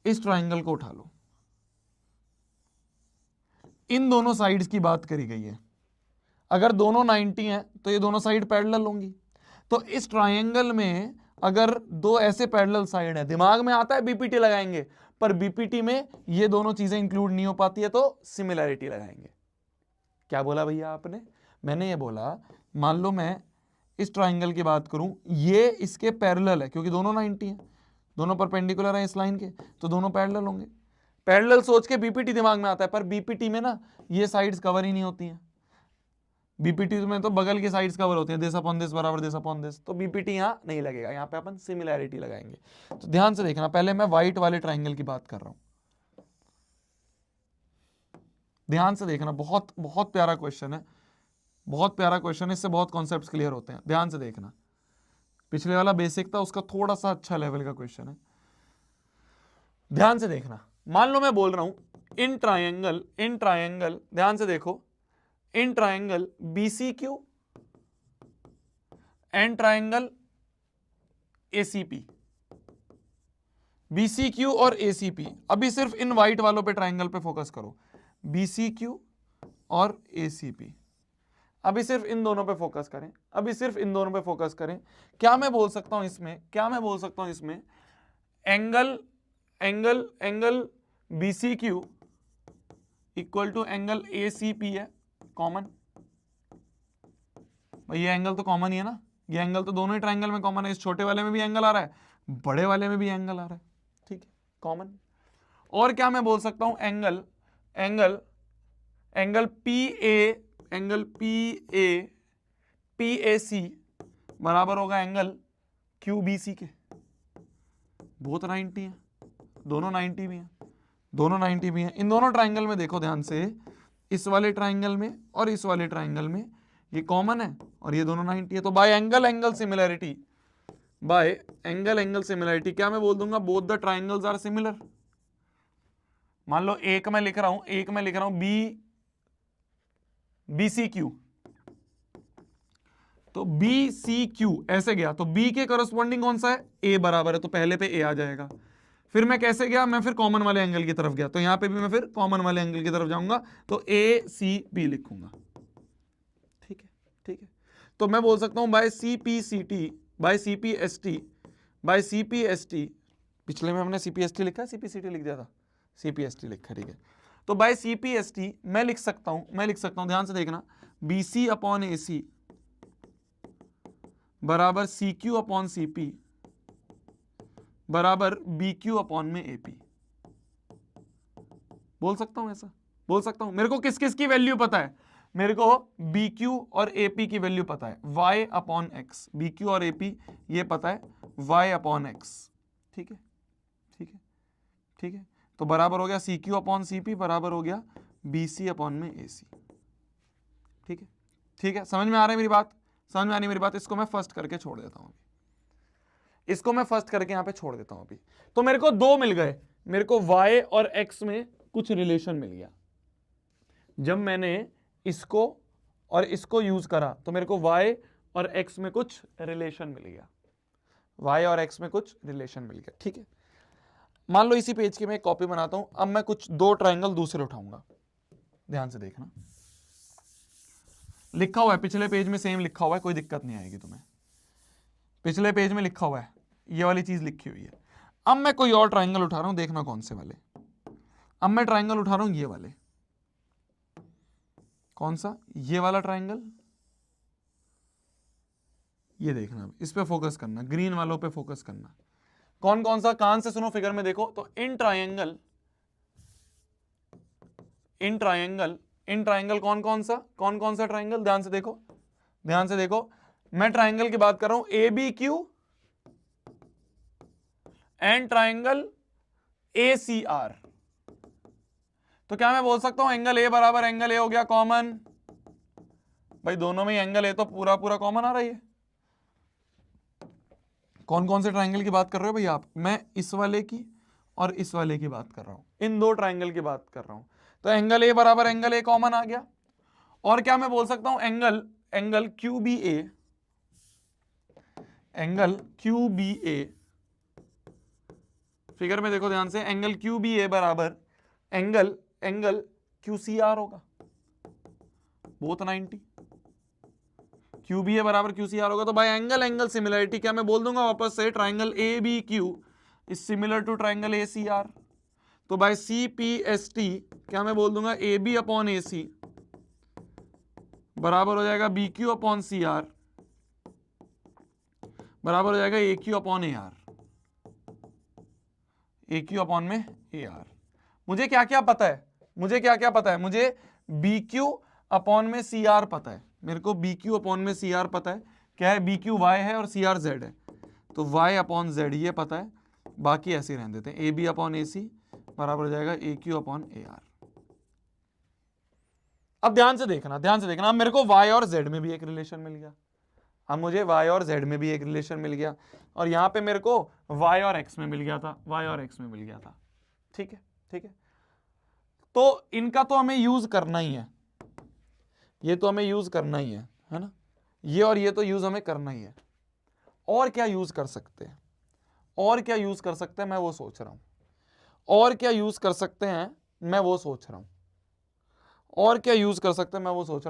इस ट्राइंगल को उठा लो, इन दोनों साइड्स की बात करी गई है, अगर दोनों 90 हैं तो ये दोनों साइड पैरेलल होंगी। तो इस ट्राइंगल में अगर दो ऐसे पैरेलल साइड है, दिमाग में आता है बीपीटी लगाएंगे, पर बीपीटी में ये दोनों चीजें इंक्लूड नहीं हो पाती है, तो सिमिलैरिटी लगाएंगे। क्या बोला भैया आपने, मैंने ये बोला मान लो मैं इस ट्राइंगल की बात करूं, ये इसके पैरेलल है क्योंकि दोनों 90 हैं, दोनों परपेंडिकुलर हैं इस लाइन के, तो दोनों पैरेलल होंगे। पैरेलल सोच के बीपीटी दिमाग में आता है, पर बीपीटी में ना ये साइड्स कवर ही नहीं होती हैं, बीपीटी में तो बगल की साइड्स कवर होती हैं, दिस अपॉन दिस बराबर दिस अपॉन दिस, तो बीपीटी यहाँ नहीं लगेगा, यहाँ पे अपन सिमिलैरिटी लगाएंगे। तो ध्यान से देखना, पहले मैं व्हाइट वाले ट्राइंगल की बात कर रहा हूं, ध्यान से देखना, बहुत बहुत प्यारा क्वेश्चन है, बहुत प्यारा क्वेश्चन है, इससे बहुत कॉन्सेप्ट्स क्लियर होते हैं। ध्यान से देखना, पिछले वाला बेसिक था, उसका थोड़ा सा अच्छा लेवल का क्वेश्चन है। ध्यान से देखना, मान लो मैं बोल रहा हूं इन ट्राइंगल, ध्यान से देखो, in triangle BCQ and triangle ACP, BCQ और ACP, अभी सिर्फ इन व्हाइट वालों पे ट्राइंगल पे फोकस करो, BCQ और ACP, अभी सिर्फ इन दोनों पे फोकस करें, अभी सिर्फ इन दोनों पे फोकस करें। क्या मैं बोल सकता हूं इसमें, क्या मैं बोल सकता हूं इसमें, angle BCQ equal to angle ACP है, कॉमन, भाई ये एंगल तो कॉमन ही है ना, ये एंगल तो दोनों ही ट्राइंगल में कॉमन है, इस छोटे वाले में भी एंगल आ रहा है, बड़े वाले में भी एंगल आ रहा है, ठीक है, कॉमन। और क्या मैं बोल सकता हूं, एंगल PAC बराबर होगा एंगल QBC के, बहुत 90 है, दोनों 90 भी हैं, दोनों 90 भी हैं। इन दोनों ट्राइंगल में देखो ध्यान से, इस वाले ट्राइंगल में और इस वाले ट्राइंगल में ये कॉमन है और ये दोनों 90 है, तो by angle similarity, by angle similarity क्या मैं बोल दूंगा, both the triangles are similar. मान लो एक मैं लिख रहा हूं BCQ, तो BCQ ऐसे गया, तो B के करस्पॉन्डिंग कौन सा है, A बराबर है, तो पहले पे A आ जाएगा। फिर मैं कैसे गया, मैं फिर कॉमन वाले एंगल की तरफ गया, तो यहां पे भी मैं फिर कॉमन वाले एंगल की तरफ जाऊंगा, तो ACP लिखूंगा, ठीक है, ठीक है। तो मैं बोल सकता हूं by CPCT, by CPST, by CPST, पिछले में हमने CPST लिखा, CPCT लिख दिया था, CPST लिखा, ठीक है। तो बाय CPST मैं लिख सकता हूं, ध्यान से देखना, BC अपॉन AC बराबर CQ अपॉन CP बराबर BQ अपॉन में AP, बोल सकता हूं, ऐसा बोल सकता हूं। मेरे को किस किस की वैल्यू पता है, मेरे को BQ और AP की वैल्यू पता है, Y अपॉन X, BQ और AP ये पता है, Y अपॉन X, ठीक है, ठीक है, ठीक है। तो बराबर हो गया CQ अपॉन CP बराबर हो गया BC अपॉन में AC, ठीक है, ठीक है, समझ में आ रहा है मेरी बात, समझ में आनी मेरी बात? इसको मैं फर्स्ट करके छोड़ देता हूं, इसको मैं फर्स्ट करके यहां पे छोड़ देता हूं अभी। तो मेरे को दो मिल गए, मेरे को y और x में कुछ रिलेशन मिल गया। जब मैंने इसको और इसको यूज करा तो मेरे को y और x में कुछ रिलेशन मिल गया, y और x में कुछ रिलेशन मिल गया। ठीक है, मान लो इसी पेज की मैं एक कॉपी बनाता हूं। अब मैं कुछ दो ट्रायंगल दूसरे उठाऊंगा, ध्यान से देखना। लिखा हुआ है पिछले पेज में, सेम लिखा हुआ है, कोई दिक्कत नहीं आएगी तुम्हें। पिछले पेज में लिखा हुआ है, ये वाली चीज लिखी हुई है। अब मैं कोई और ट्रायंगल उठा रहा हूं, देखना कौन से वाले। अब मैं ट्रायंगल उठा रहा हूं ये वाले। कौन सा? ये वाला ट्रायंगल। ये देखना, इस पे फोकस करना, ग्रीन वालों पे फोकस करना। कौन कौन सा? कान से सुनो, फिगर में देखो। तो इन ट्रायंगल कौन कौन सा ट्रायंगल? ध्यान से देखो, ध्यान से देखो। मैं ट्रायंगल की बात कर रहा हूं A B Q and triangle A C R. तो क्या मैं बोल सकता हूं एंगल ए बराबर एंगल ए हो गया कॉमन? भाई दोनों में एंगल ए तो पूरा पूरा कॉमन आ रहा है। कौन कौन से ट्रायंगल की बात कर रहे हो भाई आप? मैं इस वाले की और इस वाले की बात कर रहा हूं, इन दो ट्रायंगल की बात कर रहा हूं। तो एंगल ए बराबर एंगल ए कॉमन आ गया। और क्या मैं बोल सकता हूं एंगल क्यू बी ए, फिगर में देखो ध्यान से, एंगल क्यू बी ए बराबर एंगल क्यू सी आर होगा, बोथ 90। क्यू बी ए बराबर क्यू सी आर होगा। तो भाई एंगल सिमिलरिटी क्या मैं बोल दूंगा वापस से, triangle A B Q is similar to triangle A C R. तो भाई सी पी एस टी क्या मैं बोल दूंगा, ए बी अपॉन ए सी बराबर हो जाएगा B Q upon C R बराबर हो जाएगा A Q upon A R, A Q upon में ए आर। मुझे क्या क्या पता है, मुझे बी क्यू अपॉन में सी आर पता है, मेरे को बी क्यू अपॉन में सी आर पता है। क्या है? बी क्यू वाई है और सी आर जेड है, तो वाई अपॉन जेड ये पता है, बाकी ऐसे ही रहने देते हैं। ए बी अपॉन ए सी बराबर हो जाएगा A Q upon A are. अब ध्यान से देखना, अब मेरे को y और z में भी एक रिलेशन मिल गया। अब मुझे y और z में भी एक रिलेशन मिल गया, और यहां पे मेरे को y और x में मिल गया था, ठीक है। तो इनका तो हमें यूज करना ही है, ये तो हमें यूज करना ही है ना, ये और ये तो यूज हमें करना ही है। और क्या यूज कर सकते हैं, मैं वो सोच रहा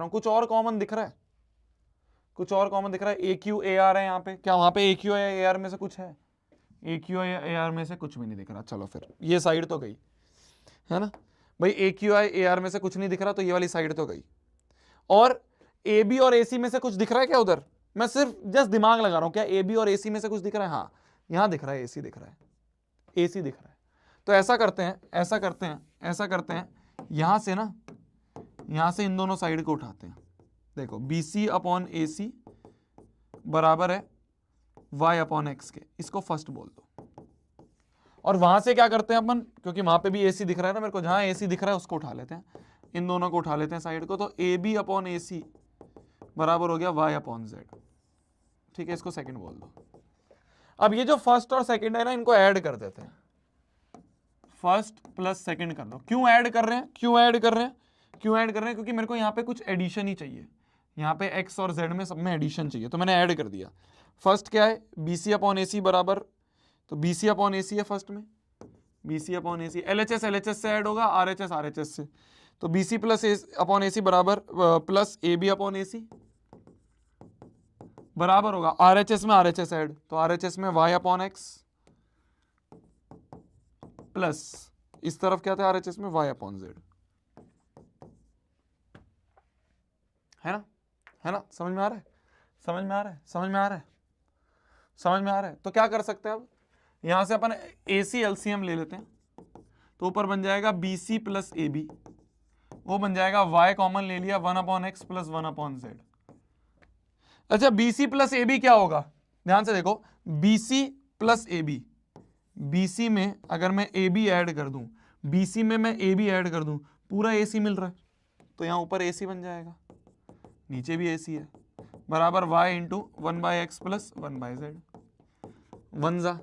हूं, कुछ और कॉमन दिख रहा है, ए क्यू ए आर है यहाँ पे। क्या वहां पे ए क्यू ए आर में से कुछ है? ए क्यू ए आर में से कुछ भी नहीं दिख रहा। चलो फिर ये साइड तो गई, है ना भाई, ए क्यू आई ए आर में से कुछ नहीं दिख रहा, तो ये वाली साइड तो गई। और ए बी और ए सी में से कुछ दिख रहा है क्या उधर? मैं सिर्फ जस्ट दिमाग लगा रहा हूं, क्या ए बी और ए सी में से कुछ दिख रहा है? हाँ, यहां दिख रहा है, ए सी दिख रहा है। तो ऐसा करते हैं, यहां से इन दोनों साइड को उठाते हैं। देखो बी सी अपॉन ए सी बराबर है y अपॉन एक्स के, इसको फर्स्ट बोल दो। और वहां से क्या करते हैं अपन, क्योंकि वहां पे भी ए सी दिख रहा है ना मेरे को, जहां ए सी दिख रहा है उसको उठा लेते हैं, इन दोनों को उठा लेते हैं साइड को। तो ए बी अपॉन ए सी बराबर हो गया y अपॉन जेड, ठीक है, इसको सेकंड बोल दो। अब ये जो फर्स्ट और सेकंड है ना, इनको ऐड कर देते हैं, फर्स्ट प्लस सेकंड कर दो। क्यों ऐड कर रहे हैं? क्योंकि मेरे को यहाँ पे कुछ एडिशन ही चाहिए, यहाँ पे x और z में सब में एडिशन चाहिए, तो मैंने ऐड कर दिया। फर्स्ट क्या है? बी सी अपॉन ए सी बराबर, तो बी सी अपॉन ए सी है फर्स्ट में, बी सी अपॉन ए सी, एल एच एस से ऐड होगा, आर एच एस से, तो बी सी प्लस अपॉन ए सी बराबर प्लस ए बी अपॉन ए सी बराबर होगा आर एच एस में आर एच एस ऐड, तो आर एच एस में y अपॉन एक्स प्लस इस तरफ क्या था, आर एच एस में y अपॉन जेड, है ना? समझ में आ रहा है? तो क्या कर सकते हैं अब, यहां से अपन AC LCM ले लेते हैं, तो ऊपर बन जाएगा BC प्लस AB, वो बन जाएगा y कॉमन ले लिया 1 upon x plus 1 upon Z. अच्छा, BC प्लस AB क्या होगा? ध्यान से देखो, BC प्लस AB, BC में अगर मैं AB ऐड कर दूं, BC में मैं AB ऐड कर दूं, पूरा AC मिल रहा है, तो यहां ऊपर AC बन जाएगा, नीचे भी AC है, बराबर Y into 1/x plus 1/z। 1 जा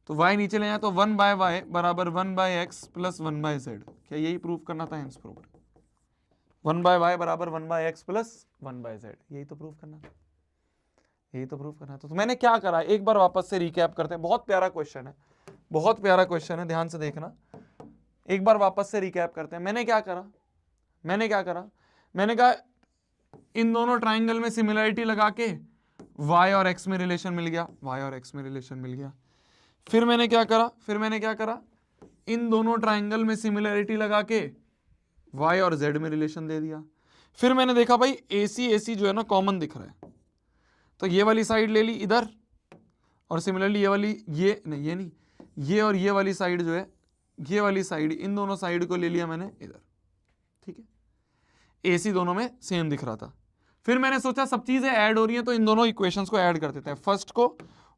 तो y नीचे ले आए तो 1/y बराबर 1/x प्लस 1/z। क्या यही प्रूव करना था? Hence proved. 1/y बराबर 1/x प्लस 1/z, यही तो प्रूव करना था, यही तो प्रूव करना था। तो मैंने क्या करा, एक बार वापस से रिकैप करते हैं। बहुत प्यारा क्वेश्चन है, बहुत प्यारा क्वेश्चन है, ध्यान से देखना। एक बार वापस से रिकैप करते हैं। मैंने क्या करा, मैंने कहा इन दोनों ट्राइंगल में सिमिलरिटी लगा के y और x में रिलेशन मिल गया, y और x में रिलेशन मिल गया। फिर मैंने क्या करा, इन दोनों ट्राइंगल में सिमिलरिटी लगा के y और z में रिलेशन दे दिया। फिर मैंने देखा भाई AC जो है ना कॉमन दिख रहा है, तो ये वाली साइड ले ली इधर, और सिमिलरली ये वाली, ये और ये वाली साइड जो है, ये वाली साइड, इन दोनों साइड को ले लिया मैंने इधर, ठीक है। AC दोनों में सेम दिख रहा था। फिर मैंने सोचा सब चीजें ऐड हो रही हैं तो इन दोनों इक्वेशंस को ऐड कर देते हैं। फर्स्ट को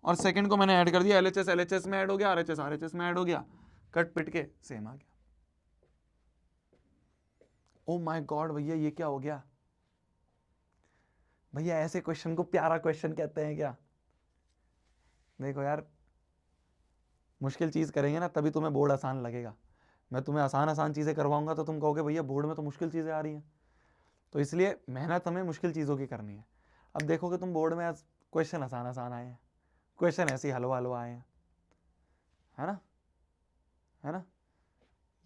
और सेकंड को मैंने ऐड कर दिया, LHS में ऐड हो गया, RHS में ऐड हो गया, कट पिट के सेम आ गया। ओ माय गॉड भैया, ये क्या हो गया भैया? ऐसे क्वेश्चन को प्यारा क्वेश्चन कहते हैं क्या? देखो यार, मुश्किल चीज करेंगे ना तभी तुम्हें बोर्ड आसान लगेगा। मैं तुम्हें आसान चीजें करवाऊंगा तो तुम कहोगे भैया बोर्ड में तो मुश्किल चीजें आ रही हैं। तो इसलिए मेहनत हमें मुश्किल चीजों की करनी है। अब देखोगे तुम बोर्ड में क्वेश्चन आसान आए हैं, क्वेश्चन ऐसे ही हलवा आए हैं, है ना।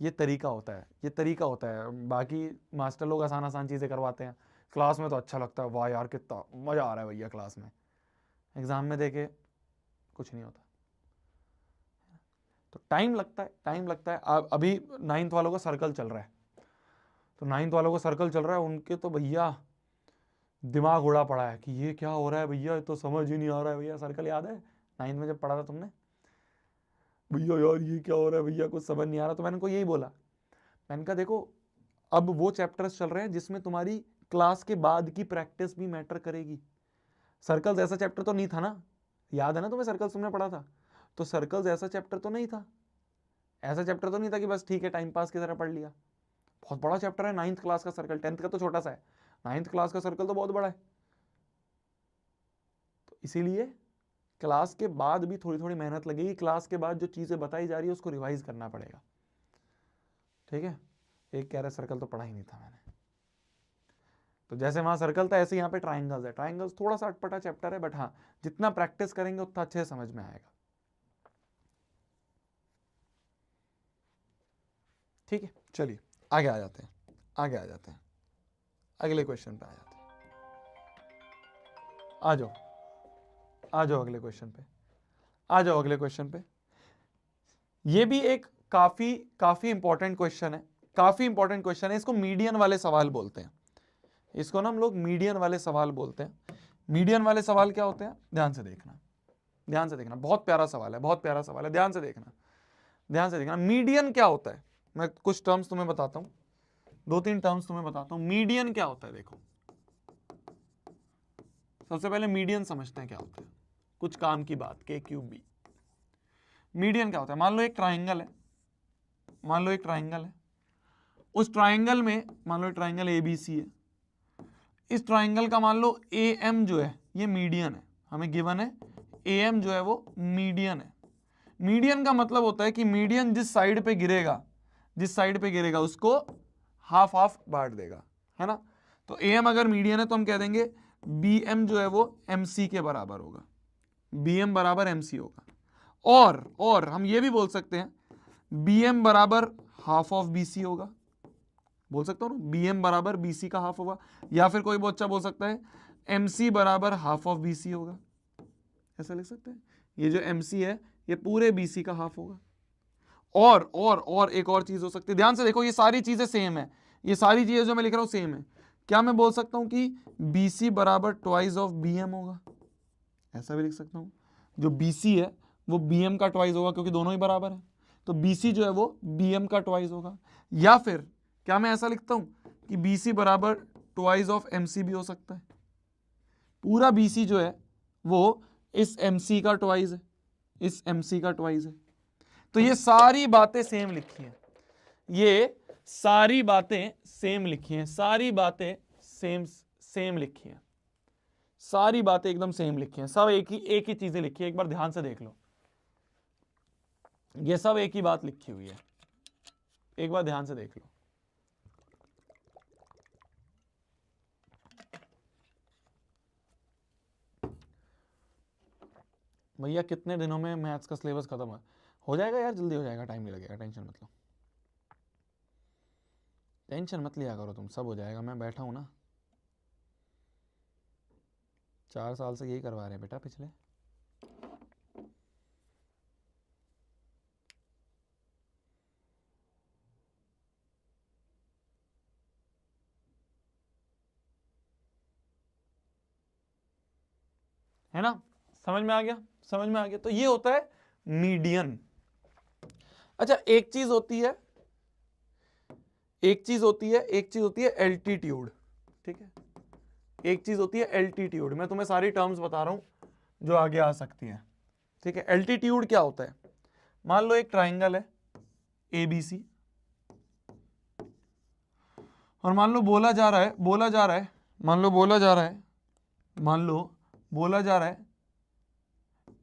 ये तरीका होता है। बाकी मास्टर लोग आसान चीजें करवाते हैं, क्लास में तो अच्छा लगता है, वाह यार कितना मजा आ रहा है भैया क्लास में। एग्जाम में देखे कुछ नहीं होता। तो टाइम लगता है। अभी 9th वालों का सर्कल चल रहा है, तो 9th वालों का सर्कल चल रहा है, उनके तो भैया दिमाग उड़ा पड़ा है कि ये क्या हो रहा है भैया, तो समझ ही नहीं आ रहा है भैया। सर्कल याद है 9th में जब पढ़ा था तुमने? भैया यार ये क्या हो रहा है भैया, कुछ समझ नहीं आ रहा। तो मैंने उनको यही बोला, मैंने कहा देखो अब वो चैप्टर्स चल रहे हैं जिसमें तुम्हारी क्लास के बाद की प्रैक्टिस भी मैटर करेगी। सर्कल्स ऐसा चैप्टर तो नहीं था ना, याद है ना तुम्हें सर्कल्स तुमने पढ़ा था? तो सर्कल्स ऐसा चैप्टर तो नहीं था, ऐसा चैप्टर तो नहीं था कि बस ठीक है टाइम पास की तरह पढ़ लिया। बहुत बड़ा चैप्टर है 9th क्लास का सर्कल, 10th का तो छोटा सा है, 9th क्लास का सर्कल तो बहुत बड़ा है। तो इसीलिए क्लास के बाद भी थोड़ी मेहनत लगेगी, क्लास के बाद जो चीजें बताई जा रही है उसको रिवाइज करना पड़ेगा, ठीक है। एक कह रहे सर्कल तो पढ़ा ही नहीं था मैंने, तो जैसे वहां सर्कल था ऐसे यहाँ पे ट्राइंगल्स है। ट्राइंगल्स थोड़ा सा अटपटा चैप्टर है, बट हाँ जितना प्रैक्टिस करेंगे उतना अच्छे से समझ में आएगा, ठीक है। चलिए आगे आ जाते हैं, अगले क्वेश्चन पे आ जाते हैं। आ जाओ अगले क्वेश्चन पे। ये भी एक काफी इंपॉर्टेंट क्वेश्चन है, इसको मीडियन वाले सवाल बोलते हैं। इसको ना हम लोग मीडियन वाले सवाल बोलते हैं। मीडियन वाले सवाल क्या होते हैं? ध्यान से देखना, बहुत प्यारा सवाल है, ध्यान से देखना। मीडियन क्या होता है? मैं कुछ टर्म्स तुम्हें बताता हूं, 2-3 टर्म्स तुम्हें बताता हूं। मीडियन क्या होता है? देखो सबसे पहले मीडियन समझते हैं क्या होता है, कुछ काम की बात, KQB। मीडियन क्या होता है? मान लो एक ट्राइंगल है, उस ट्राइंगल में मान लो ट्राइंगल ABC है, इस ट्राइंगल का मान लो AM जो है ये मीडियन है, हमें गिवन है AM जो है वो मीडियन है। मीडियन का मतलब होता है कि मीडियन जिस साइड पे गिरेगा उसको हाफ बांट देगा, है ना। तो AM अगर मीडियन है तो हम कह देंगे BM जो है वो MC के बराबर होगा, BM बराबर MC होगा। और हम ये भी बोल सकते हैं BM बराबर हाफ ऑफ BC होगा, बोल सकता हूं ना, BM बराबर BC का हाफ होगा। या फिर कोई बहुत अच्छा बोल सकता है MC बराबर हाफ ऑफ BC होगा, ऐसा लिख सकते हैं। ये जो MC है ये पूरे BC का हाफ होगा। और एक और चीज हो सकती है, ध्यान से देखो, ये सारी चीजें सेम है, ये सारी चीजें जो मैं लिख रहा हूं सेम है। क्या मैं बोल सकता हूं कि BC बराबर ट्वाइस ऑफ BM होगा? ऐसा भी लिख सकता हूं, जो BC है वो BM का ट्वाइस होगा क्योंकि दोनों ही बराबर है, तो BC जो है वो BM का ट्वाइस होगा। या फिर क्या मैं ऐसा लिखता हूं कि BC बराबर ट्वाइस ऑफ MC भी हो सकता है, पूरा BC जो है वो इस MC का ट्वाइस है, इस MC का ट्वाइस है। तो ये सारी बातें सेम लिखी हैं, ये सारी बातें सेम लिखी हैं, सारी बातें सेम लिखी हैं, सारी बातें एकदम सेम लिखी हैं, सब एक ही चीजें लिखी है, एक बार ध्यान से देख लो, ये सब एक ही बात लिखी हुई है, एक बार ध्यान से देख लो। भैया कितने दिनों में मैथ्स का सिलेबस खत्म हो जाएगा यार, जल्दी हो जाएगा, टाइम नहीं लगेगा, टेंशन मत लो, टेंशन मत लिया करो तुम, सब हो जाएगा, मैं बैठा हूं ना, 4 साल से यही करवा रहे हैं बेटा पिछले। है ना, समझ में आ गया, समझ में आ गया। तो ये होता है मीडियन। अच्छा एक चीज होती है एल्टीट्यूड, ठीक है, एक चीज होती है एल्टीट्यूड, मैं तुम्हें सारी टर्म्स बता रहा हूं जो आगे आ सकती हैं, ठीक है। एल्टीट्यूड क्या होता है, मान लो एक ट्राइंगल है ABC और मान लो बोला जा रहा है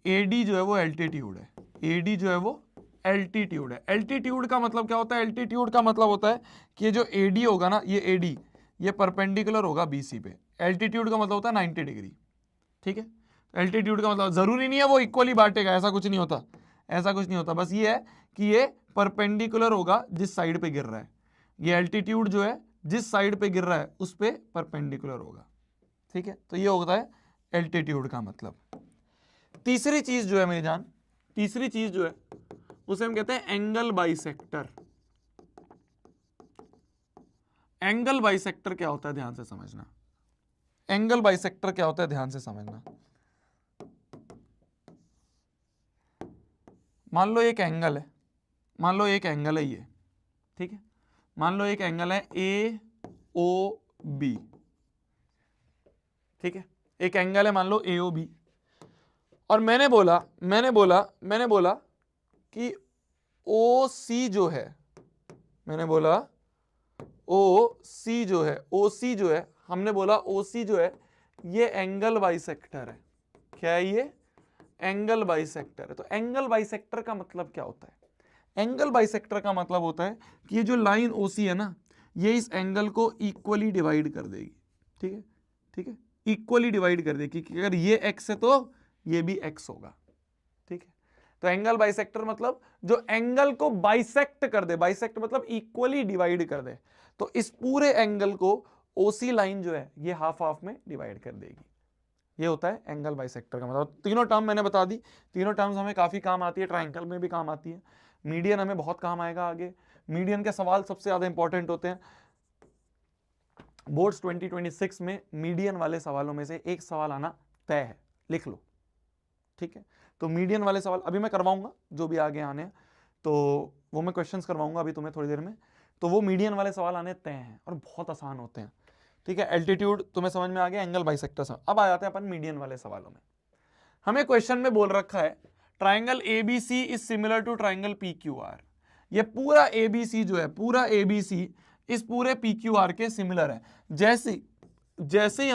AD जो है वो एल्टीट्यूड है, AD जो है वो एल्टीट्यूड है। एल्टीट्यूड का मतलब क्या होता है, एल्टीट्यूड का मतलब होता है कि ये जो AD होगा ना, ये AD ये परपेंडिकुलर होगा BC पे, एल्टीट्यूड का मतलब होता है 90 डिग्री, ठीक है। एल्टीट्यूड का मतलब जरूरी नहीं है वो इक्वली बांटेगा, ऐसा कुछ नहीं होता, ऐसा कुछ नहीं होता, बस ये है कि ये परपेंडिकुलर होगा जिस साइड पे गिर रहा है, ये एल्टीट्यूड जो है जिस साइड पे गिर रहा है उस पे परपेंडिकुलर होगा, ठीक है। तो ये होता है एल्टीट्यूड का मतलब। तीसरी चीज जो है मेरी जान, तीसरी चीज जो है उसे हम कहते हैं एंगल बाइसेक्टर। एंगल बाइसेक्टर क्या होता है ध्यान से समझना, एंगल बाइसेक्टर क्या होता है ध्यान से समझना। मान लो एक एंगल है, मान लो एक एंगल है ये, ठीक है, मान लो एक एंगल है AOB, ठीक है, एक एंगल है मान लो AOB, और मैंने बोला कि OC जो है, मैंने बोला OC जो है, हमने बोला OC जो है ये एंगल बाइसेक्टर है। क्या है ये, एंगल बाइसेक्टर है। तो एंगल बाइसेक्टर का मतलब क्या होता है, एंगल बाइसेक्टर का मतलब होता है कि ये जो लाइन OC है ना, ये इस एंगल को इक्वली डिवाइड कर देगी, ठीक है, ठीक है, इक्वली डिवाइड कर देगी कि अगर ये x है तो ये भी x होगा, ठीक है। तो एंगल बाइसेक्टर मतलब जो एंगल को बाइसेक्ट कर दे, बाइसेक्ट मतलब इक्वली डिवाइड कर दे, तो इस पूरे एंगल को OC लाइन जो है ये हाफ हाफ में डिवाइड कर देगी, ये होता है एंगल बाइसेक्टर का मतलब। तीनों टर्म मैंने बता दी, तीनों टर्म्स हमें काफी काम आती है, ट्रायंगल में भी काम आती है, मीडियन हमें बहुत काम आएगा आगे। मीडियन के सवाल सबसे ज्यादा इंपॉर्टेंट होते हैं बोर्ड्स 2026 में, मीडियन वाले सवालों में से एक सवाल आना तय है, लिख लो, ठीक है। तो मीडियन वाले सवाल अभी मैं करवाऊंगा, जो भी आगे आने हैं तो वो मैं क्वेश्चंस करवाऊंगा अभी तुम्हें थोड़ी देर में, तो वो मीडियन वाले सवाल आने तय हैं और बहुत आसान होते हैं, ठीक है। एल्टीट्यूड तुम्हें समझ में आ गया, एंगल बाइसेक्टर समझ। अब आ जाते हैं अपन मीडियन वाले सवालों में। हमें क्वेश्चन में बोल रखा है triangle ABC is similar to triangle PQR। ये पूरा ABC जो है, पूरा ABC इस पूरे PQR के सिमिलर है। जैसे ही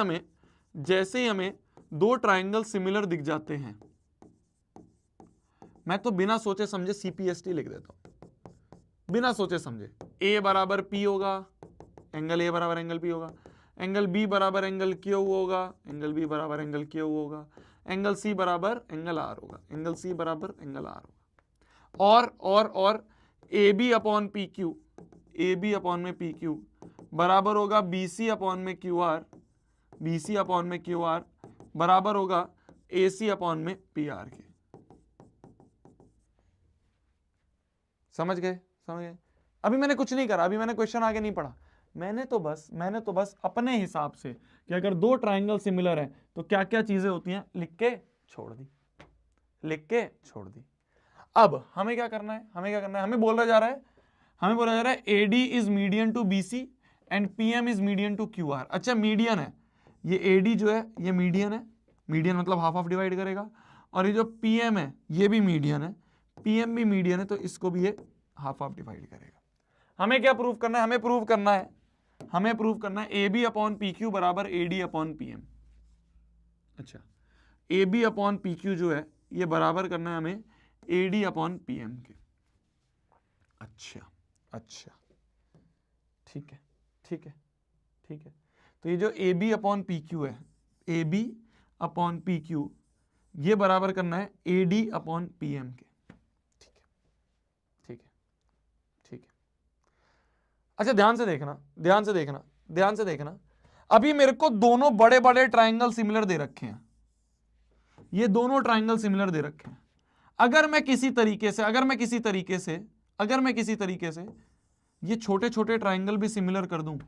हमें दो ट्राइंगल सिमिलर दिख जाते हैं, मैं तो बिना सोचे समझे CPST लिख देता हूं, बिना सोचे समझे। A बराबर P होगा, एंगल A बराबर एंगल P होगा, एंगल B बराबर एंगल Q होगा, एंगल B बराबर एंगल Q होगा, एंगल C बराबर एंगल R होगा, एंगल C बराबर एंगल R होगा, और AB upon PQ, AB upon में PQ बराबर होगा BC अपॉन में QR, BC अपॉन में QR बराबर होगा AC अपॉन में PR के। समझ गए, समझ गए। अभी मैंने कुछ नहीं करा, अभी मैंने क्वेश्चन आगे नहीं पढ़ा, मैंने तो बस अपने हिसाब से कि अगर दो ट्राइंगल सिमिलर हैं तो क्या क्या चीजें होती हैं लिख के छोड़ दी। अब हमें क्या करना है, हमें बोला जा रहा है AD is median to BC and PM is median to QR। अच्छा मीडियन है, ये AD जो है ये मीडियन है, मीडियन मतलब हाफ हाफ डिवाइड करेगा, और ये जो PM है ये भी मीडियन है, PM भी मीडियन है, तो इसको भी ये हाफ हाफ डिवाइड करेगा। हमें क्या प्रूव करना है, हमें प्रूव करना है AB अपॉन PQ बराबर AD अपॉन PM। अच्छा, A B upon P Q जो है ये बराबर करना है हमें A D upon P M के। अच्छा अच्छा, ठीक है ठीक है ठीक है। तो ये जो A B upon P Q है, A B upon P Q, ये बराबर करना है A D upon P M के। ठीक है ठीक है ठीक है। अच्छा ध्यान से देखना, ध्यान से देखना, ध्यान से देखना, अभी मेरे को दोनों बड़े बड़े ट्राइंगल सिमिलर दे रखे हैं, ये दोनों ट्राइंगल सिमिलर दे रखे हैं। अगर मैं किसी तरीके से ये छोटे छोटे ट्राइंगल भी सिमिलर कर दूं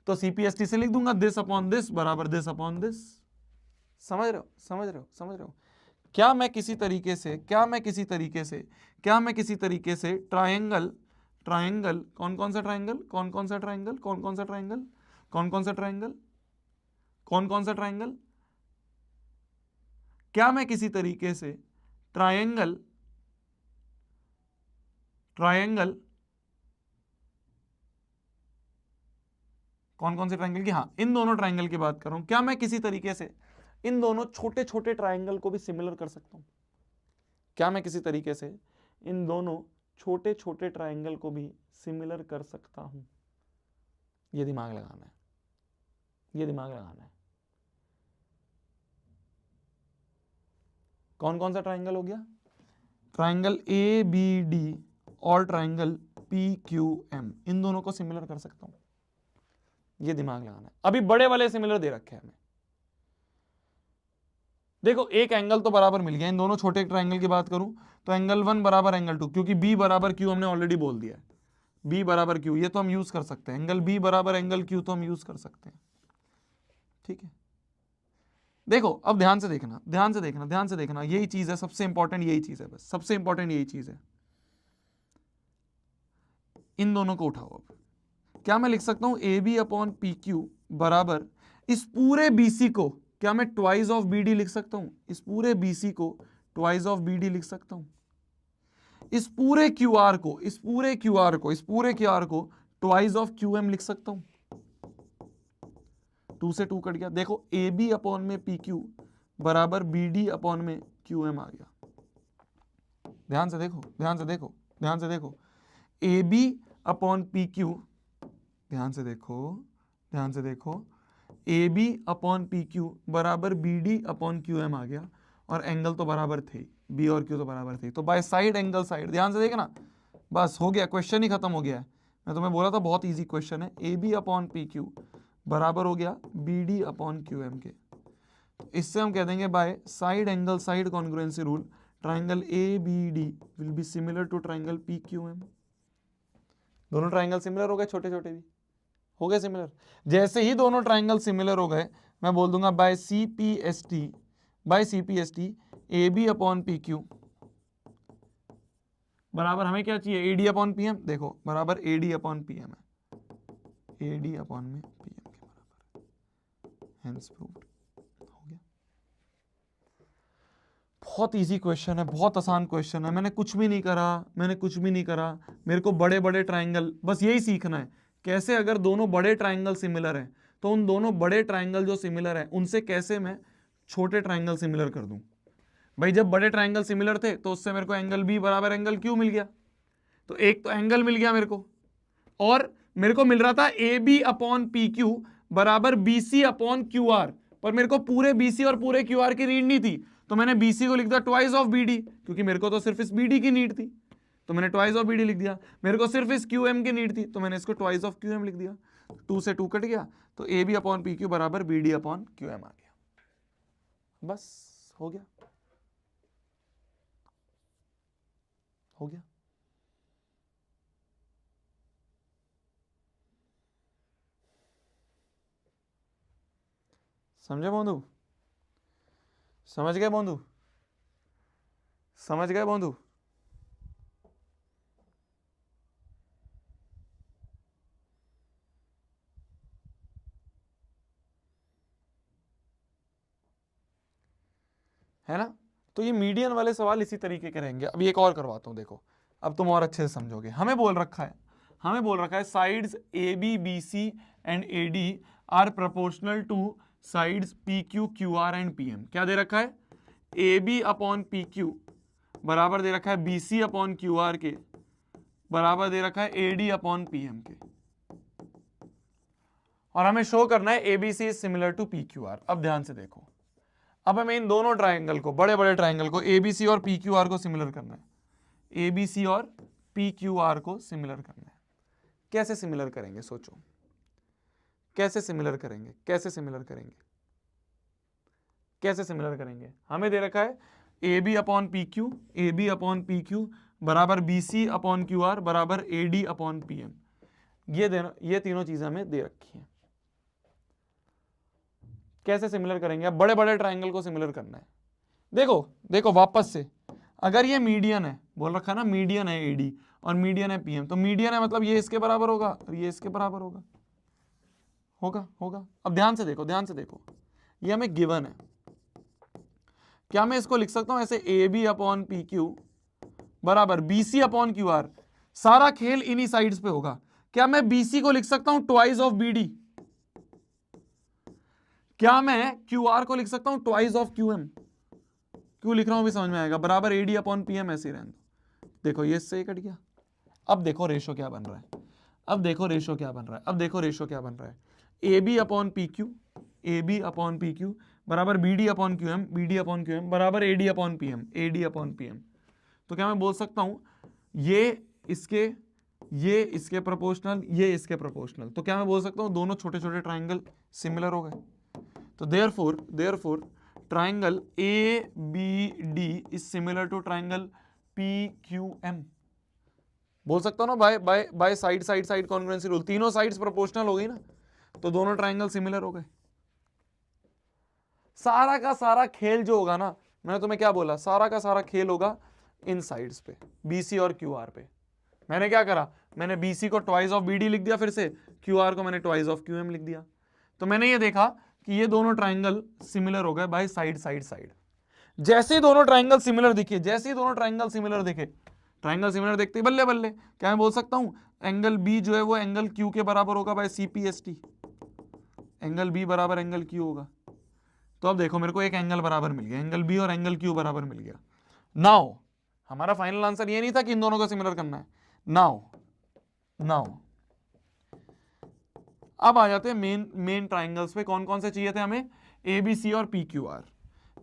तो सीपीएसटी से लिख दूंगा दिस अपॉन दिस बराबर दिस अपॉन दिस। समझ रहे हो, समझ रहे हो, समझ रहे हो? क्या मैं किसी तरीके से ट्राइंगल कौन कौन सा ट्राइंगल क्या मैं किसी तरीके से ट्राइंगल कौन से ट्राइंगल की, हाँ इन दोनों ट्राइंगल की बात कर रहा हूं, क्या मैं किसी तरीके से इन दोनों छोटे छोटे ट्राइंगल को भी सिमिलर कर सकता हूं? क्या मैं किसी तरीके से इन दोनों छोटे छोटे ट्राइंगल को भी सिमिलर कर सकता हूं? ये दिमाग लगाना है, ये दिमाग लगाना है। कौन कौन सा ट्राइंगल हो गया? ट्राइंगल ए बी डी और ट्राइंगल पी क्यू एम, इन दोनों को सिमिलर कर सकता हूं, ये दिमाग लगाना है। अभी बड़े वाले सिमिलर दे रखे हैं हमें, देखो एक एंगल तो बराबर मिल गया। इन दोनों छोटे ट्राइंगल की बात करूं तो एंगल 1 बराबर एंगल 2, क्योंकि बी बराबर क्यू हमने ऑलरेडी बोल दिया है, बी बराबर क्यू, ये तो हम यूज कर सकते हैं। एंगल बी बराबर एंगल क्यू तो हम यूज कर सकते हैं, ठीक है। देखो अब ध्यान से देखना, ध्यान से देखना, ध्यान से देखना, यही चीज है सबसे इंपॉर्टेंट, यही चीज है, बस सबसे इंपॉर्टेंट यही चीज है। इन दोनों को उठाओ। अब क्या मैं लिख सकता हूं A B upon P Q बराबर इस पूरे बीसी को, क्या मैं ट्वाइस ऑफ बी डी लिख सकता हूं? इस पूरे बीसी को ट्वाइस ऑफ बी डी लिख सकता हूं। इस पूरे क्यू आर को ट्वाइस ऑफ क्यू एम लिख सकता हूं। 2 से 2 कट गया। देखो ए बी अपॉन में पी क्यू बराबर बी डी अपॉन में क्यू एम आ गया। ध्यान से देखो, ध्यान से देखो, ध्यान से देखो, A B upon P Q, ध्यान से देखो, ध्यान से देखो, A B upon P Q बराबर B D upon Q M आ गया, और एंगल तो बराबर थे, बी और क्यू तो बराबर थे, तो बाय साइड एंगल साइड। ध्यान से देखना, बस हो गया, क्वेश्चन ही खत्म हो गया है। मैं तुम्हें बोला था बहुत इजी क्वेश्चन है। A B upon P Q बराबर हो गया B D upon Q M के। तो इससे हम कह देंगे by side angle side congruency rule triangle A B D will be similar to triangle P Q M. दोनों ट्राइंगल सिमिलर हो गए, छोटे छोटे भी हो गए सिमिलर। जैसे ही दोनों ट्राइंगल सिमिलर हो गए मैं बोल दूंगा by C P S T A B upon P Q बराबर हमें क्या चाहिए, A D upon P M. देखो बराबर A D upon P M है, ए डी अपॉन में पी एम के बराबर, हेंस प्रूव्ड। हो गया। बहुत इजी क्वेश्चन है, बहुत आसान क्वेश्चन है। मैंने कुछ भी नहीं करा, मेरे को बड़े बड़े ट्राइंगल बस यही सीखना है, कैसे अगर दोनों बड़े ट्राइंगल सिमिलर हैं तो उन दोनों बड़े ट्राइंगल जो सिमिलर हैं उनसे कैसे मैं छोटे ट्राइंगल सिमिलर कर दूं। भाई जब बड़े ट्राइंगल सिमिलर थे तो उससे मेरे को एंगल बी बराबर एंगल क्यू मिल गया, तो एक तो एंगल मिल गया मेरे को, और मेरे को मिल रहा था A B upon P Q बराबर B C upon Q R, पर मेरे को पूरे बी सी और पूरे क्यू आर की नीड नहीं थी, तो मैंने बी सी को लिख दिया ट्वाइस ऑफ बी डी, क्योंकि मेरे को तो सिर्फ इस बी डी की नीड थी, तो मैंने ट्वाइस ऑफ बी डी लिख दिया। मेरे को सिर्फ इस क्यू एम की नीड थी, तो मैंने इसको ट्वाइस ऑफ क्यू एम लिख दिया। 2 से 2 कट गया, तो A B upon P Q बराबर B D upon Q M आ गया। बस हो गया, हो गया। समझे बंधु? समझ गए बंधु? समझ गए बंधु? है ना? तो ये मीडियन वाले सवाल इसी तरीके के रहेंगे। अब एक और करवाता हूं, देखो अब तुम और अच्छे से समझोगे। हमें बोल रखा है sides A B B C and A D are proportional to sides P Q Q R and P M. क्या दे रखा है? A B upon P Q बराबर दे रखा है B C upon Q R के बराबर दे रखा है A D upon P M के, और हमें शो करना है ABC is similar to P Q R. अब ध्यान से देखो, अब हमें इन दोनों ट्राइंगल को, बड़े बड़े ट्राइंगल को, एबीसी और पी क्यू आर को सिमिलर करना है। एबीसी और पी क्यू आर को सिमिलर करना है। कैसे सिमिलर करेंगे? सोचो कैसे सिमिलर करेंगे, कैसे सिमिलर करेंगे, कैसे सिमिलर करेंगे? हमें दे रखा है A B upon P Q, A B upon P Q बराबर B C upon Q R बराबर A D upon P M. ये तीनों चीजें हमें दे रखी हैं। कैसे सिमिलर करेंगे? अब बड़े बड़े ट्राइंगल को सिमिलर करना है। देखो देखो वापस से, अगर ये मीडियन है, बोल रखा है ना मीडियन है एडी और मीडियन है पीएम, तो मीडियन है मतलब ये इसके बराबर होगा और ये इसके बराबर होगा, होगा होगा। अब ध्यान से देखो, ध्यान से देखो, ये हमें गिवन है। क्या मैं इसको लिख सकता हूं ऐसे, A B upon P Q बराबर B C upon Q R? सारा खेल इन्हीं साइड्स पे होगा। क्या मैं बीसी को लिख सकता हूं ट्वाइस ऑफ बीडी? क्या मैं क्यू आर को लिख सकता हूं ट्वाइस ऑफ क्यू एम? क्यों लिख रहा हूं भी समझ में आएगा, बराबर एडी अपॉन पी एम ऐसे रहने दो। देखो ये इससे कट गया। अब देखो रेशो क्या बन रहा है, अब देखो रेशो क्या बन रहा है, अब देखो रेशो क्या बन रहा है। A B upon P Q, A B upon P Q बराबर B D upon Q M, B D upon Q M बराबर A D upon P M, A D upon P M. तो क्या मैं बोल सकता हूं ये इसके प्रोपोर्शनल, ये इसके प्रोपोर्शनल? तो क्या मैं बोल सकता हूं दोनों छोटे छोटे ट्राइंगल सिमिलर हो गए? तो therefore triangle A B D is similar to triangle P Q M. बोल सकता हूं ना, by side side side congruency rule, तीनों साइड्स प्रोपोर्शनल हो गई ना, तो दोनों ट्राइंगल सिमिलर हो गए। सारा का सारा खेल जो होगा ना, मैंने तुम्हें क्या बोला, सारा का सारा खेल होगा इन साइड्स पे, बीसी और क्यू आर पे। मैंने क्या करा, मैंने बीसी को ट्वाइस ऑफ बीडी लिख दिया, फिर से क्यू आर को मैंने ट्वाइस ऑफ क्यू एम लिख दिया। तो मैंने ये देखा कि ये दोनों ट्राइंगल सिमिलर हो गए बाय साइड साइड साइड। जैसे ही दोनों ट्राइंगल सिमिलर दिखे, जैसे ही दोनों ट्राइंगल सिमिलर दिखे, ट्राइंगल सिमिलर देखते ही बल्ले बल्ले, क्या मैं बोल सकता हूं एंगल बी जो है वो एंगल क्यू के बराबर होगा बाय सीपीएसटी। एंगल बी बराबर एंगल क्यू होगा। तो अब देखो मेरे को एक एंगल बराबर मिल गया, एंगल बी और एंगल क्यू बराबर मिल गया। नाउ हमारा फाइनल आंसर ये नहीं था कि इन दोनों को सिमिलर करना है। नाउ अब आ जाते हैं मेन ट्राइंगल्स पे। कौन कौन से चाहिए थे हमें? ए बी सी और पी क्यू आर।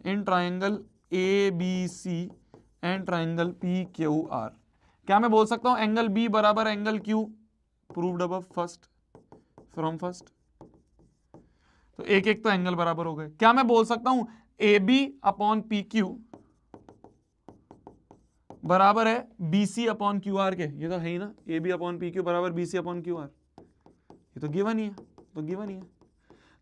इन triangle A B C and triangle P Q R, क्या मैं बोल सकता हूं एंगल बी बराबर angle Q? Proved above first from first. तो एक एक तो एंगल बराबर हो गए। क्या मैं बोल सकता हूं A B upon P Q बराबर है B C upon Q R के? ये तो है ही ना, A B upon P Q बराबर B C upon Q R, ये तो गिवन ही है, तो गिवन ही है।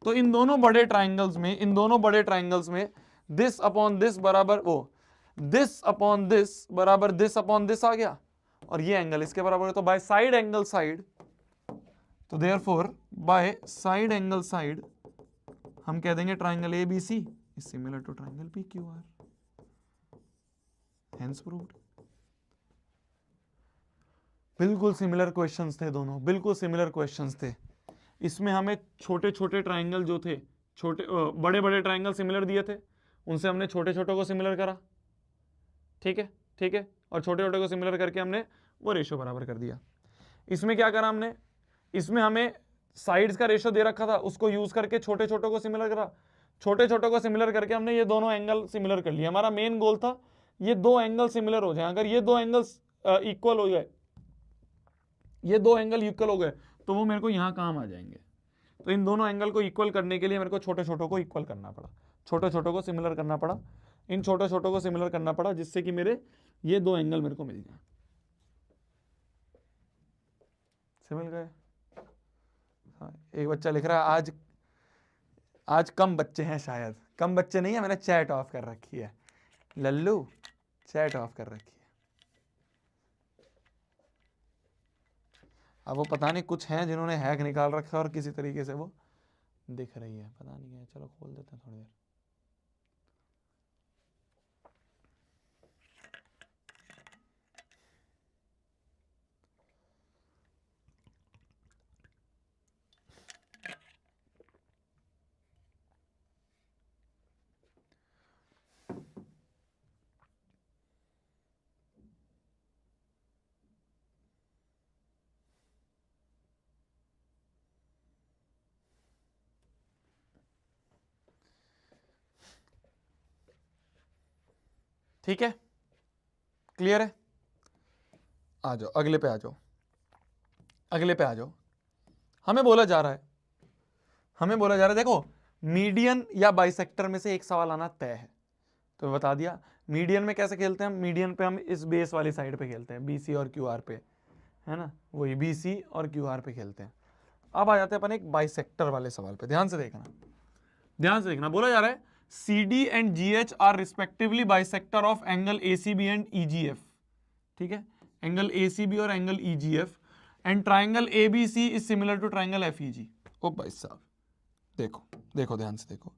तो इन दोनों बड़े ट्राइंगल्स में दिस अपॉन दिस बराबर वो, दिस अपॉन दिस बराबर दिस अपॉन दिस आ गया, और ये एंगल इसके बराबर है। तो बाय साइड एंगल साइड, तो therefore by side angle side हम कह देंगे triangle A B C is similar to triangle P Q R. Hence proved. बिल्कुल सिमिलर क्वेश्चंस थे दोनों, बिल्कुल सिमिलर क्वेश्चंस थे। इसमें हमें छोटे छोटे ट्राइंगल जो थे, छोटे बड़े बड़े ट्राइंगल सिमिलर दिए थे, उनसे हमने छोटे छोटे को सिमिलर करा, ठीक है ठीक है, और छोटे छोटे को सिमिलर करके हमने वो रेशो बराबर कर दिया। इसमें क्या करा हमने, इसमें हमें साइड्स का रेशो दे रखा था, उसको यूज करके छोटे छोटे को सिमिलर करा, छोटे छोटे को सिमिलर करके हमने ये दोनों एंगल सिमिलर कर लिया। हमारा मेन गोल था ये दो एंगल सिमिलर हो जाए। अगर ये दो एंगल्स इक्वल हो जाए, ये दो एंगल इक्वल हो गए, तो वो मेरे को यहां काम आ जाएंगे। तो इन दोनों एंगल को इक्वल करने के लिए मेरे को छोटे छोटों को इक्वल करना पड़ा, छोटे छोटों को सिमिलर करना पड़ा, इन छोटे छोटों को सिमिलर करना पड़ा, जिससे कि मेरे ये दो एंगल मेरे को मिल जाए। मिल गए। हाँ, एक बच्चा लिख रहा है आज कम बच्चे हैं, शायद कम बच्चे नहीं है, मैंने चैट ऑफ कर रखी है, लल्लू चैट ऑफ कर रखी है। अब वो पता नहीं कुछ हैं जिन्होंने हैक निकाल रखा है और किसी तरीके से वो दिख रही है, पता नहीं है। चलो खोल देते हैं थोड़ी देर। ठीक है, क्लियर है? आ जाओ अगले पे, आ जाओ अगले पे, आ जाओ। हमें बोला जा रहा है, देखो मीडियन या बाइसेक्टर में से एक सवाल आना तय है। तो मैं बता दिया मीडियन में कैसे खेलते हैं। मीडियन पे हम इस बेस वाली साइड पे खेलते हैं, बीसी और क्यूआर पे, है ना, वही बीसी और क्यूआर पे खेलते हैं। अब आ जाते हैं अपन एक बाइसेक्टर वाले सवाल पे। ध्यान से देखना, बोला जा रहा है CD and GH are respectively bisector of angle ACB and EGF। ठीक है, एंगल ACB और angle EGF, and triangle ABC is similar to triangle FEG। ओ भाई साहब देखो ध्यान से देखो,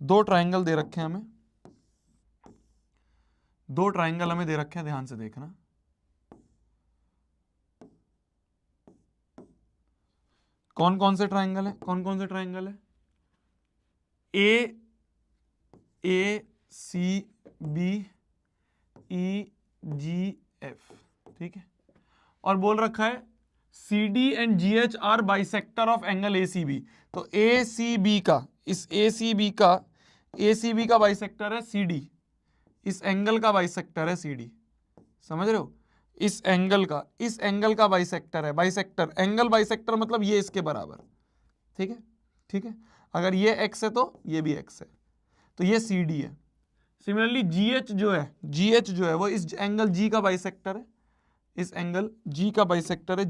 दो ट्राइंगल दे रखे हैं हमें, ध्यान से देखना। कौन कौन से ट्राइंगल है? ACB EGF, ठीक है, और बोल रखा है CD and GH are bisector of angle ACB। तो ACB का बाइसेक्टर है CD, इस एंगल का बाइसेक्टर है CD, समझ रहे हो? इस एंगल का बाइसेक्टर है, बाइसेक्टर एंगल बाइसेक्टर मतलब ये इसके बराबर, ठीक है। अगर ये x है तो ये भी x है, तो ये CD है। सिमिलरली GH जो है वो इस एंगल G का बाइसेक्टर है, इस एंगल G का बाइसेक्टर है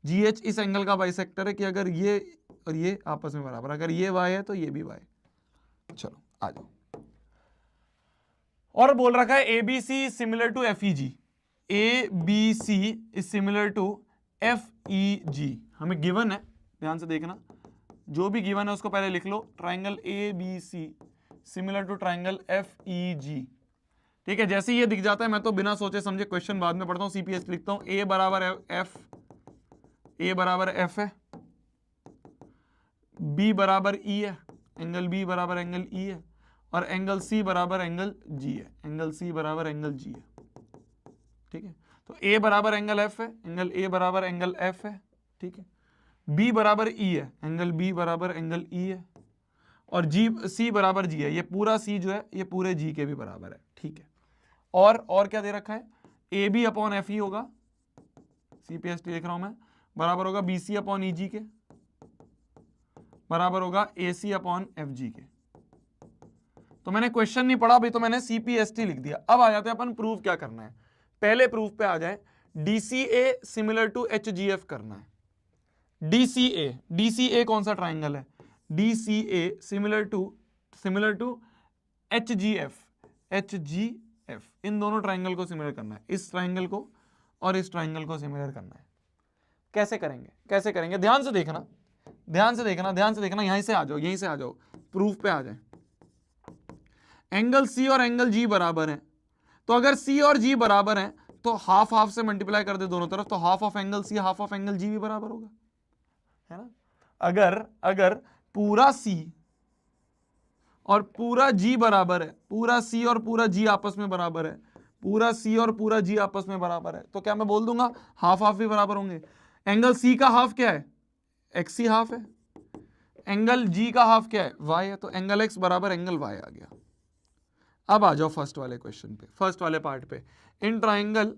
GH इस एंगल का बाइसेक्टर है कि अगर ये और ये आपस में बराबर, अगर ये y है तो ये भी y। चलो आ जाओ। और बोल रखा है ABC similar to FEG, ABC is similar to FEG। हमें गिवन है, ध्यान से देखना, जो भी गिवन है उसको पहले लिख लो, triangle ABC similar to triangle FEG। ठीक है, जैसे ये दिख जाता है मैं तो बिना सोचे समझे क्वेश्चन बाद में पढ़ता हूं, CPS लिखता हूं। A बराबर F है, B बराबर E है, एंगल B बराबर एंगल E है, और एंगल C बराबर एंगल G है, ठीक है। तो A बराबर एंगल F है, एंगल A बराबर एंगल F है, ठीक है। B बराबर E है, एंगल B बराबर एंगल E है, और C बराबर G है। ये पूरा C जो है ये पूरे G के भी बराबर है, ठीक है। और क्या दे रखा है? AB अपॉन FE होगा, CPST लिख रहा हूं मैं, बराबर होगा BC अपॉन EG के, बराबर होगा AC अपॉन FG के। तो मैंने क्वेश्चन नहीं पढ़ा अभी, तो मैंने CPST लिख दिया। अब आ जाते हैं अपन प्रूफ क्या करना है। पहले प्रूफ पे आ जाए, DCA सिमिलर टू HGF करना है। DCA कौन सा ट्राइंगल है? DCA सिमिलर टू HGF, इन दोनों ट्राइंगल को सिमिलर करना है, इस ट्राइंगल को और इस ट्राइंगल को सिमिलर करना है। कैसे करेंगे? ध्यान से देखना, यहीं से आ जाओ, प्रूफ पे आ जाए। एंगल C और एंगल G बराबर है, तो अगर C और G बराबर हैं तो हाफ हाफ से मल्टीप्लाई कर दे दोनों तरफ, तो half of angle C half of angle G भी बराबर होगा, है ना। अगर पूरा C और पूरा G बराबर है, पूरा C और पूरा G आपस में बराबर है, पूरा C और पूरा G आपस में बराबर है, तो क्या मैं बोल दूंगा हाफ हाफ भी बराबर होंगे। एंगल C का हाफ क्या है? XC हाफ है। एंगल G का हाफ क्या है? Y है। तो एंगल X बराबर एंगल Y आ गया। अब आ जाओ फर्स्ट वाले क्वेश्चन पे, फर्स्ट वाले पार्ट पे। In triangle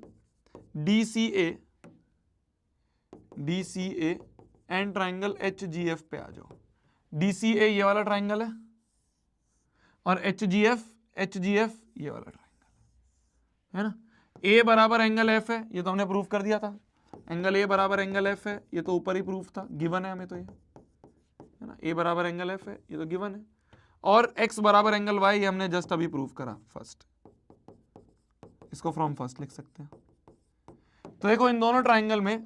DCA and triangle HGF पे आ जाओ। DCA ये वाला ट्राइंगल है और HGF ये वाला ट्राइंगल है ना। A बराबर एंगल F है, ये तो हमने प्रूफ कर दिया था। एंगल A बराबर एंगल F है, ये तो ऊपर ही प्रूफ था, गिवन है हमें तो ये, है ना। A बराबर एंगल F है, ये तो गिवन है। और x बराबर एंगल y, ये हमने जस्ट अभी प्रूफ करा फर्स्ट, इसको फ्रॉम फर्स्ट लिख सकते हैं। तो देखो इन दोनों ट्राइंगल में,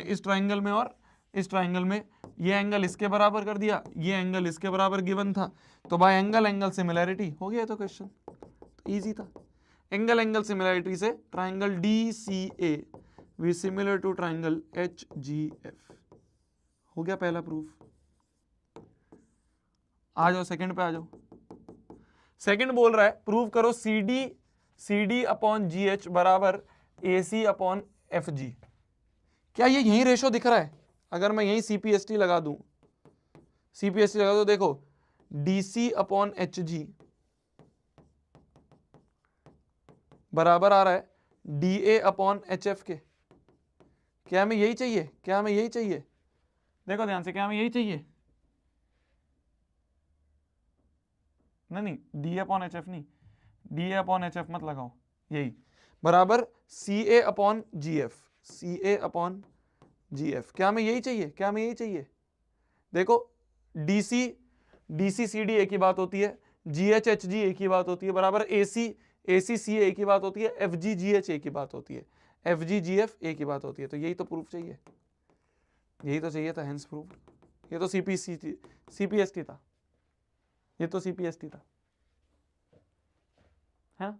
इस ट्राइंगल में और इस ट्राइंगल में, ये एंगल इसके बराबर कर दिया, ये एंगल इसके बराबर गिवन था, तो बाय एंगल सिमिलैरिटी हो गया। तो क्वेश्चन तो इजी था। एंगल सिमिलैरिटी से triangle DCA we similar to triangle HGF हो गया पहला प्रूफ। आ जाओ सेकंड पे आ जाओ। सेकंड बोल रहा है प्रूव करो CD अपॉन GH बराबर AC अपॉन FG। क्या ये यही रेशो दिख रहा है? अगर मैं यही CPST लगा दूं, देखो DC अपॉन HG बराबर आ रहा है D A upon H F के। क्या हमें यही चाहिए? क्या हमें यही चाहिए? देखो ध्यान से, क्या हमें यही चाहिए? नहीं, D A upon H F नहीं, D A upon H F मत लगाओ, यही बराबर C A upon G F, C A upon G F. क्या हमें यही चाहिए? क्या हमें यही चाहिए? देखो डीसी डीसी सी डी एक ही बात होती है, जी एच एच जी एक ही बात होती है, बराबर ए सी सी एक ही बात होती है, एफ जी जी एच एक ही बात होती है, एफ जी जी एफ एक ही बात होती है। तो यही तो प्रूफ चाहिए, यही तो चाहिए था, हेंस प्रूफ। ये तो सीपीएसटी था, ये तो सीपीएसटी था, है।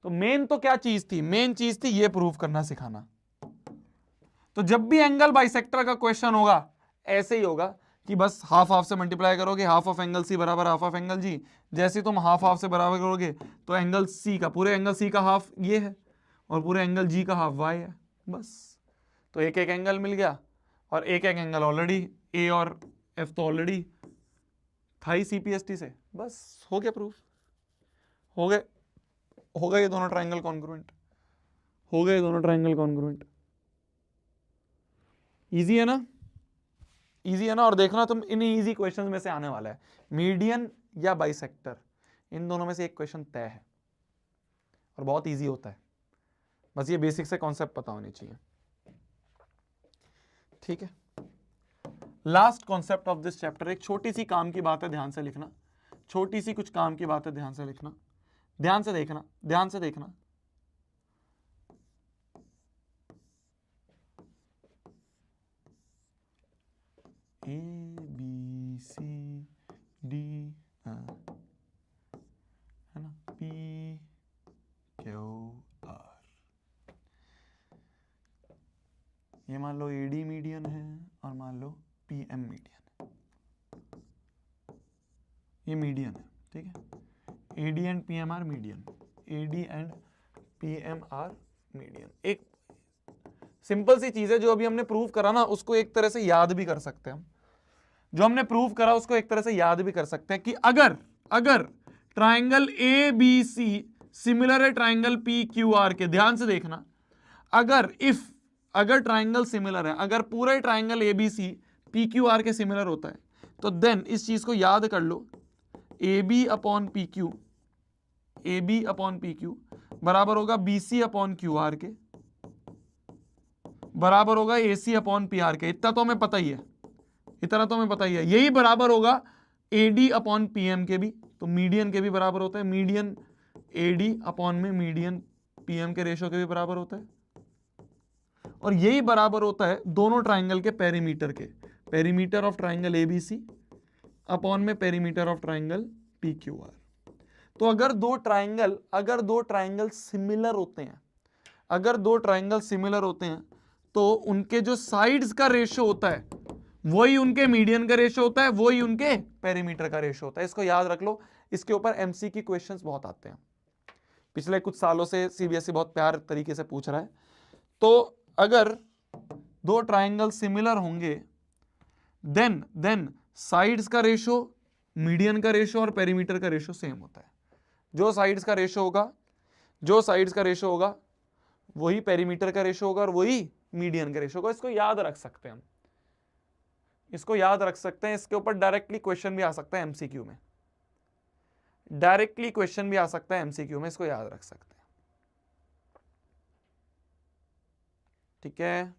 तो मेन तो क्या चीज थी? मेन चीज थी ये प्रूफ करना सिखाना। तो जब भी एंगल बाइसेक्टर का क्वेश्चन होगा ऐसे ही होगा कि बस हाफ हाफ से मल्टीप्लाई करोगे, हाफ ऑफ एंगल सी बराबर हाफ ऑफ एंगल जी। जैसे तुम हाफ हाफ से बराबर करोगे तो एंगल सी का, पूरे एंगल सी का हाफ ये है और पूरे एंगल जी का हाफ वाई है, बस। तो एक एक एंगल मिल गया, और एक एक एंगल ऑलरेडी ए और एफ तो ऑलरेडी था ही सीपीएसटी से, बस हो गया प्रूफ, हो गए, हो गए ये दोनों ट्राइंगल कॉन्ग्रुएंट, हो गए दोनों ट्राइंगल कॉन्ग्रुएंट। इजी है ना? इजी है ना? और देखना तुम इन इजी क्वेश्चंस में से आने वाला है मीडियन या बाइसेक्टर, इन दोनों में से एक क्वेश्चन तय है, और बहुत इजी होता है, बस ये बेसिक से कॉन्सेप्ट पता होने चाहिए, ठीक है। Last concept of this chapter, एक छोटी सी काम की बात है, ध्यान से लिखना, छोटी सी कुछ काम की बात है, ध्यान से लिखना, ध्यान से देखना, ध्यान से देखना। ए बी सी डी है ना, पी क्यू आर, ये मान लो एडी मीडियन है और मान लो पीएम मीडियन है, ये मीडियन है, ठीक है। AD and PM are median, AD and PM are median. एक सिंपल सी चीज है, जो अभी हमने प्रूव करा ना, उसको एक तरह से याद भी कर सकते हैं हम। जो हमने प्रूव करा उसको एक तरह से याद भी कर सकते हैं कि अगर अगर triangle A B C similar है ट्राइंगल पी क्यू आर के, ध्यान से देखना, अगर ट्राइंगल सिमिलर है, अगर पूरे triangle A B C P Q R के सिमिलर होता है, तो देन इस चीज को याद कर लो, A B upon P Q, A B upon P Q बराबर होगा B C upon Q R के, बराबर होगा A C upon P R के। इतना तो हमें पता ही है, इतना तो हमें पता ही है। यही बराबर होगा एडी अपॉन पीएम के भी, तो मीडियन के भी बराबर होता है, मीडियन एडी अपॉन में मीडियन पीएम के रेशो के भी बराबर होता है, और यही बराबर होता है दोनों ट्राइंगल के पेरीमीटर के, perimeter of triangle ABC upon में perimeter of triangle P Q R. तो अगर दो ट्राइंगल सिमिलर होते हैं, अगर दो ट्राइंगल सिमिलर होते हैं, तो उनके जो साइड्स का रेशो होता है वही उनके मीडियन का रेशो होता है, वही उनके पेरीमीटर का रेशो होता है। इसको याद रख लो, इसके ऊपर एमसीक्यू क्वेश्चंस बहुत आते हैं, पिछले कुछ सालों से सीबीएसई बहुत प्यार तरीके से पूछ रहा है। तो अगर दो ट्राइंगल सिमिलर होंगे, देन साइड्स का रेशो, मीडियन का रेशो और पेरीमीटर का रेशो सेम होता है। जो साइड्स का रेशो होगा वही पेरीमीटर का रेशो होगा और वही मीडियन का रेशो होगा। इसको याद रख सकते हैं हम, इसको याद रख सकते हैं। इसके ऊपर डायरेक्टली क्वेश्चन भी आ सकता है एमसीक्यू में, डायरेक्टली क्वेश्चन भी आ सकता है एमसीक्यू में, इसको याद रख सकते हैं, ठीक है,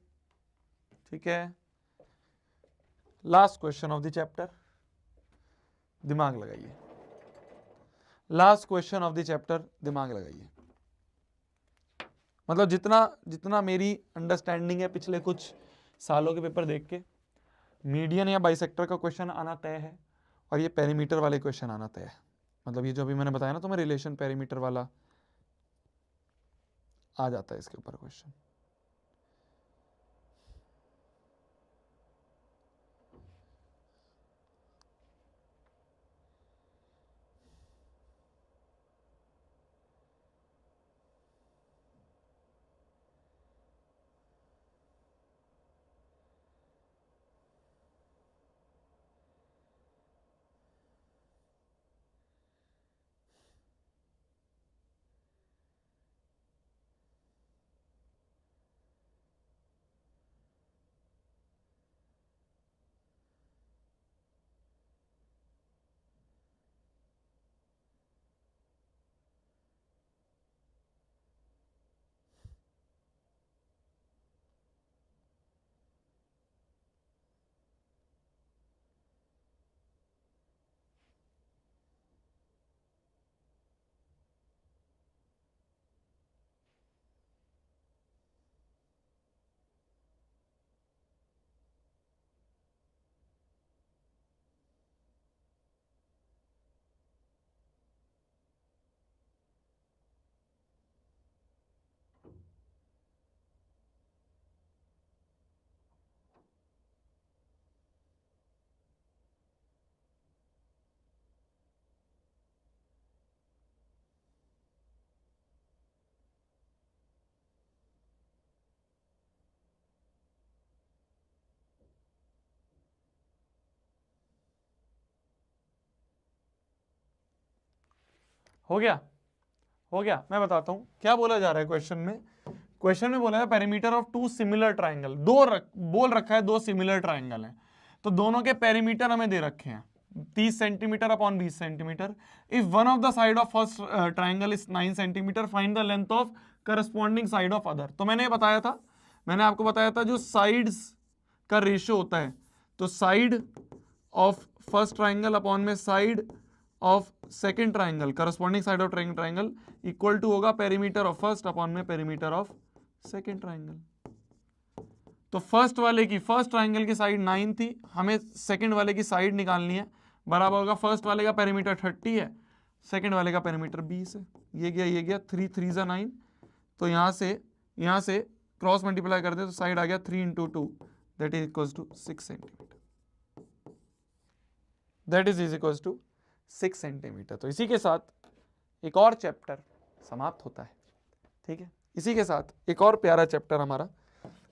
ठीक है। Last question of the chapter, दिमाग लगाइए, last question of the chapter, दिमाग लगाइए। मतलब जितना मेरी अंडरस्टैंडिंग है पिछले कुछ सालों के पेपर देख के, मीडियन या बाइसेक्टर का क्वेश्चन आना तय है, और ये पेरीमीटर वाले क्वेश्चन आना तय है। मतलब ये जो अभी मैंने बताया ना तुम्हें, रिलेशन पेरीमीटर वाला आ जाता है इसके ऊपर क्वेश्चन। हो गया, हो गया। मैं बताता हूं क्या बोला जा रहा है क्वेश्चन में। क्वेश्चन में बोला है perimeter of two similar triangle, बोल रखा है दो सिमिलर ट्राइंगल हैं, तो दोनों के पेरीमीटर हमें दे रखे हैं 30 centimetre upon 20 centimetre. If one of the side of first triangle is 9 centimetre, find the length of corresponding side of other. तो मैंने बताया था, मैंने आपको बताया था जो साइड्स का रेशियो होता है, तो side of first triangle upon में side of second triangle, corresponding side of triangle equal to होगा पेरीमीटर ऑफ फर्स्ट अपॉन में पेरीमीटर ऑफ सेकेंड ट्राइंगल। तो फर्स्ट वाले की, फर्स्ट ट्राइंगल की साइड 9 थी, हमें सेकंड वाले की साइड निकालनी है, बराबर होगा फर्स्ट वाले का पेरीमीटर 30 है, सेकंड वाले का पेरीमीटर 20 है। ये गया 3 3 जा 9, तो यहां से क्रॉस मल्टीप्लाई कर दे तो साइड आ गया 3 into 2 that is equals to 6 centimetre, that is equals to 6 centimetre. तो इसी के साथ एक और चैप्टर समाप्त होता है, ठीक है। इसी के साथ एक और प्यारा चैप्टर हमारा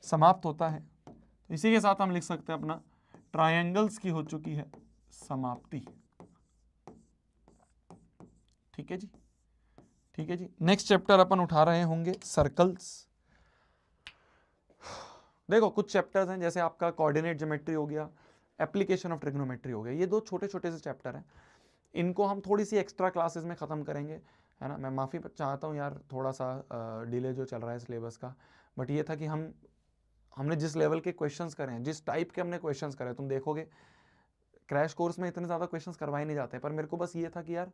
समाप्त होता है। तो इसी के साथ हम लिख सकते हैं अपना ट्रायंगल्स की हो चुकी है समाप्ति, ठीक है जी, ठीक है जी। नेक्स्ट चैप्टर अपन उठा रहे होंगे सर्कल्स। देखो कुछ चैप्टर्स हैं जैसे आपका कोऑर्डिनेट ज्योमेट्री हो गया, एप्लीकेशन ऑफ ट्रिग्नोमेट्री हो गया, ये दो छोटे छोटे से चैप्टर हैं, इनको हम थोड़ी सी एक्स्ट्रा क्लासेस में ख़त्म करेंगे, है ना। मैं माफ़ी चाहता हूँ यार, थोड़ा सा डिले जो चल रहा है सिलेबस का, बट ये था कि हमने जिस लेवल के क्वेश्चंस करे हैं, जिस टाइप के हमने क्वेश्चंस करे, तुम देखोगे क्रैश कोर्स में इतने ज़्यादा क्वेश्चंस करवाए नहीं जाते, पर मेरे को बस ये था कि यार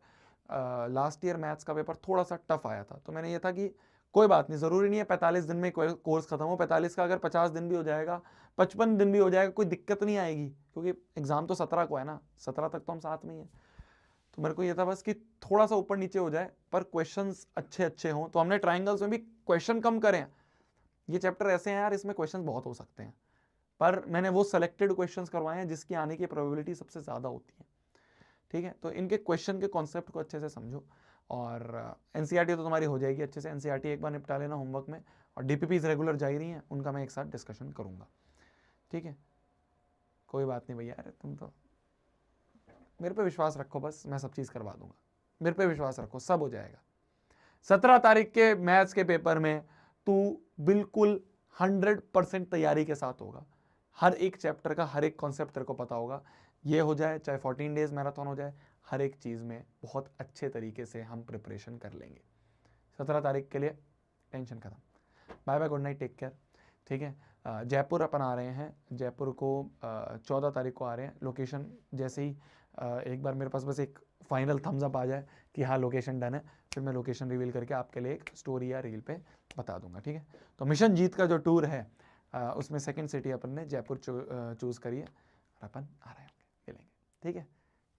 लास्ट ईयर मैथ्स का पेपर थोड़ा सा टफ आया था, तो मैंने ये था कि कोई बात नहीं, ज़रूरी नहीं है 45 दिन में कोर्स खत्म हो, 45 का अगर 50 दिन भी हो जाएगा, 55 दिन भी हो जाएगा, कोई दिक्कत नहीं आएगी, क्योंकि एग्ज़ाम तो 17 को है ना, 17 तक तो हम साथ में ही हैं। तो मेरे को ये था बस कि थोड़ा सा ऊपर नीचे हो जाए पर क्वेश्चंस अच्छे अच्छे हों। तो हमने ट्राइंगल्स में भी क्वेश्चन कम करें, ये चैप्टर ऐसे हैं यार, इसमें क्वेश्चन बहुत हो सकते हैं, पर मैंने वो सेलेक्टेड क्वेश्चंस करवाए हैं जिसकी आने की प्रोबेबिलिटी सबसे ज़्यादा होती है, ठीक है। तो इनके क्वेश्चन के कॉन्सेप्ट को अच्छे से समझो, और एनसीईआरटी तो तुम्हारी हो जाएगी अच्छे से, एनसीईआरटी एक बार निपटा लेना होमवर्क में, और डीपीपीज रेगुलर जा ही रही हैं, उनका मैं एक साथ डिस्कशन करूँगा, ठीक है। कोई बात नहीं भैया, अरे तुम तो मेरे पे विश्वास रखो, बस मैं सब चीज़ करवा दूंगा, मेरे पे विश्वास रखो, सब हो जाएगा। 17 तारीख के मैथ्स के पेपर में तू बिल्कुल 100% तैयारी के साथ होगा, हर एक चैप्टर का हर एक कॉन्सेप्ट तेरे को पता होगा, ये हो जाए चाहे 14 डेज मैराथन हो जाए, हर एक चीज़ में बहुत अच्छे तरीके से हम प्रिपरेशन कर लेंगे। 17 तारीख के लिए टेंशन खत्म। Bye bye, good night, take care, ठीक है। जयपुर अपन आ रहे हैं, जयपुर को 14 तारीख को आ रहे हैं। लोकेशन जैसे ही एक बार मेरे पास बस एक फाइनल थम्स अप आ जाए कि हाँ लोकेशन डन है, फिर मैं लोकेशन रिवील करके आपके लिए एक स्टोरी या रील पे बता दूंगा, ठीक है। तो मिशन जीत का जो टूर है उसमें सेकंड सिटी अपन ने जयपुर चूज़ करी है, और अपन आ रहे होंगे, मिलेंगे, ठीक है,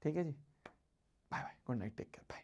ठीक है जी। Bye bye, good night, take care, bye.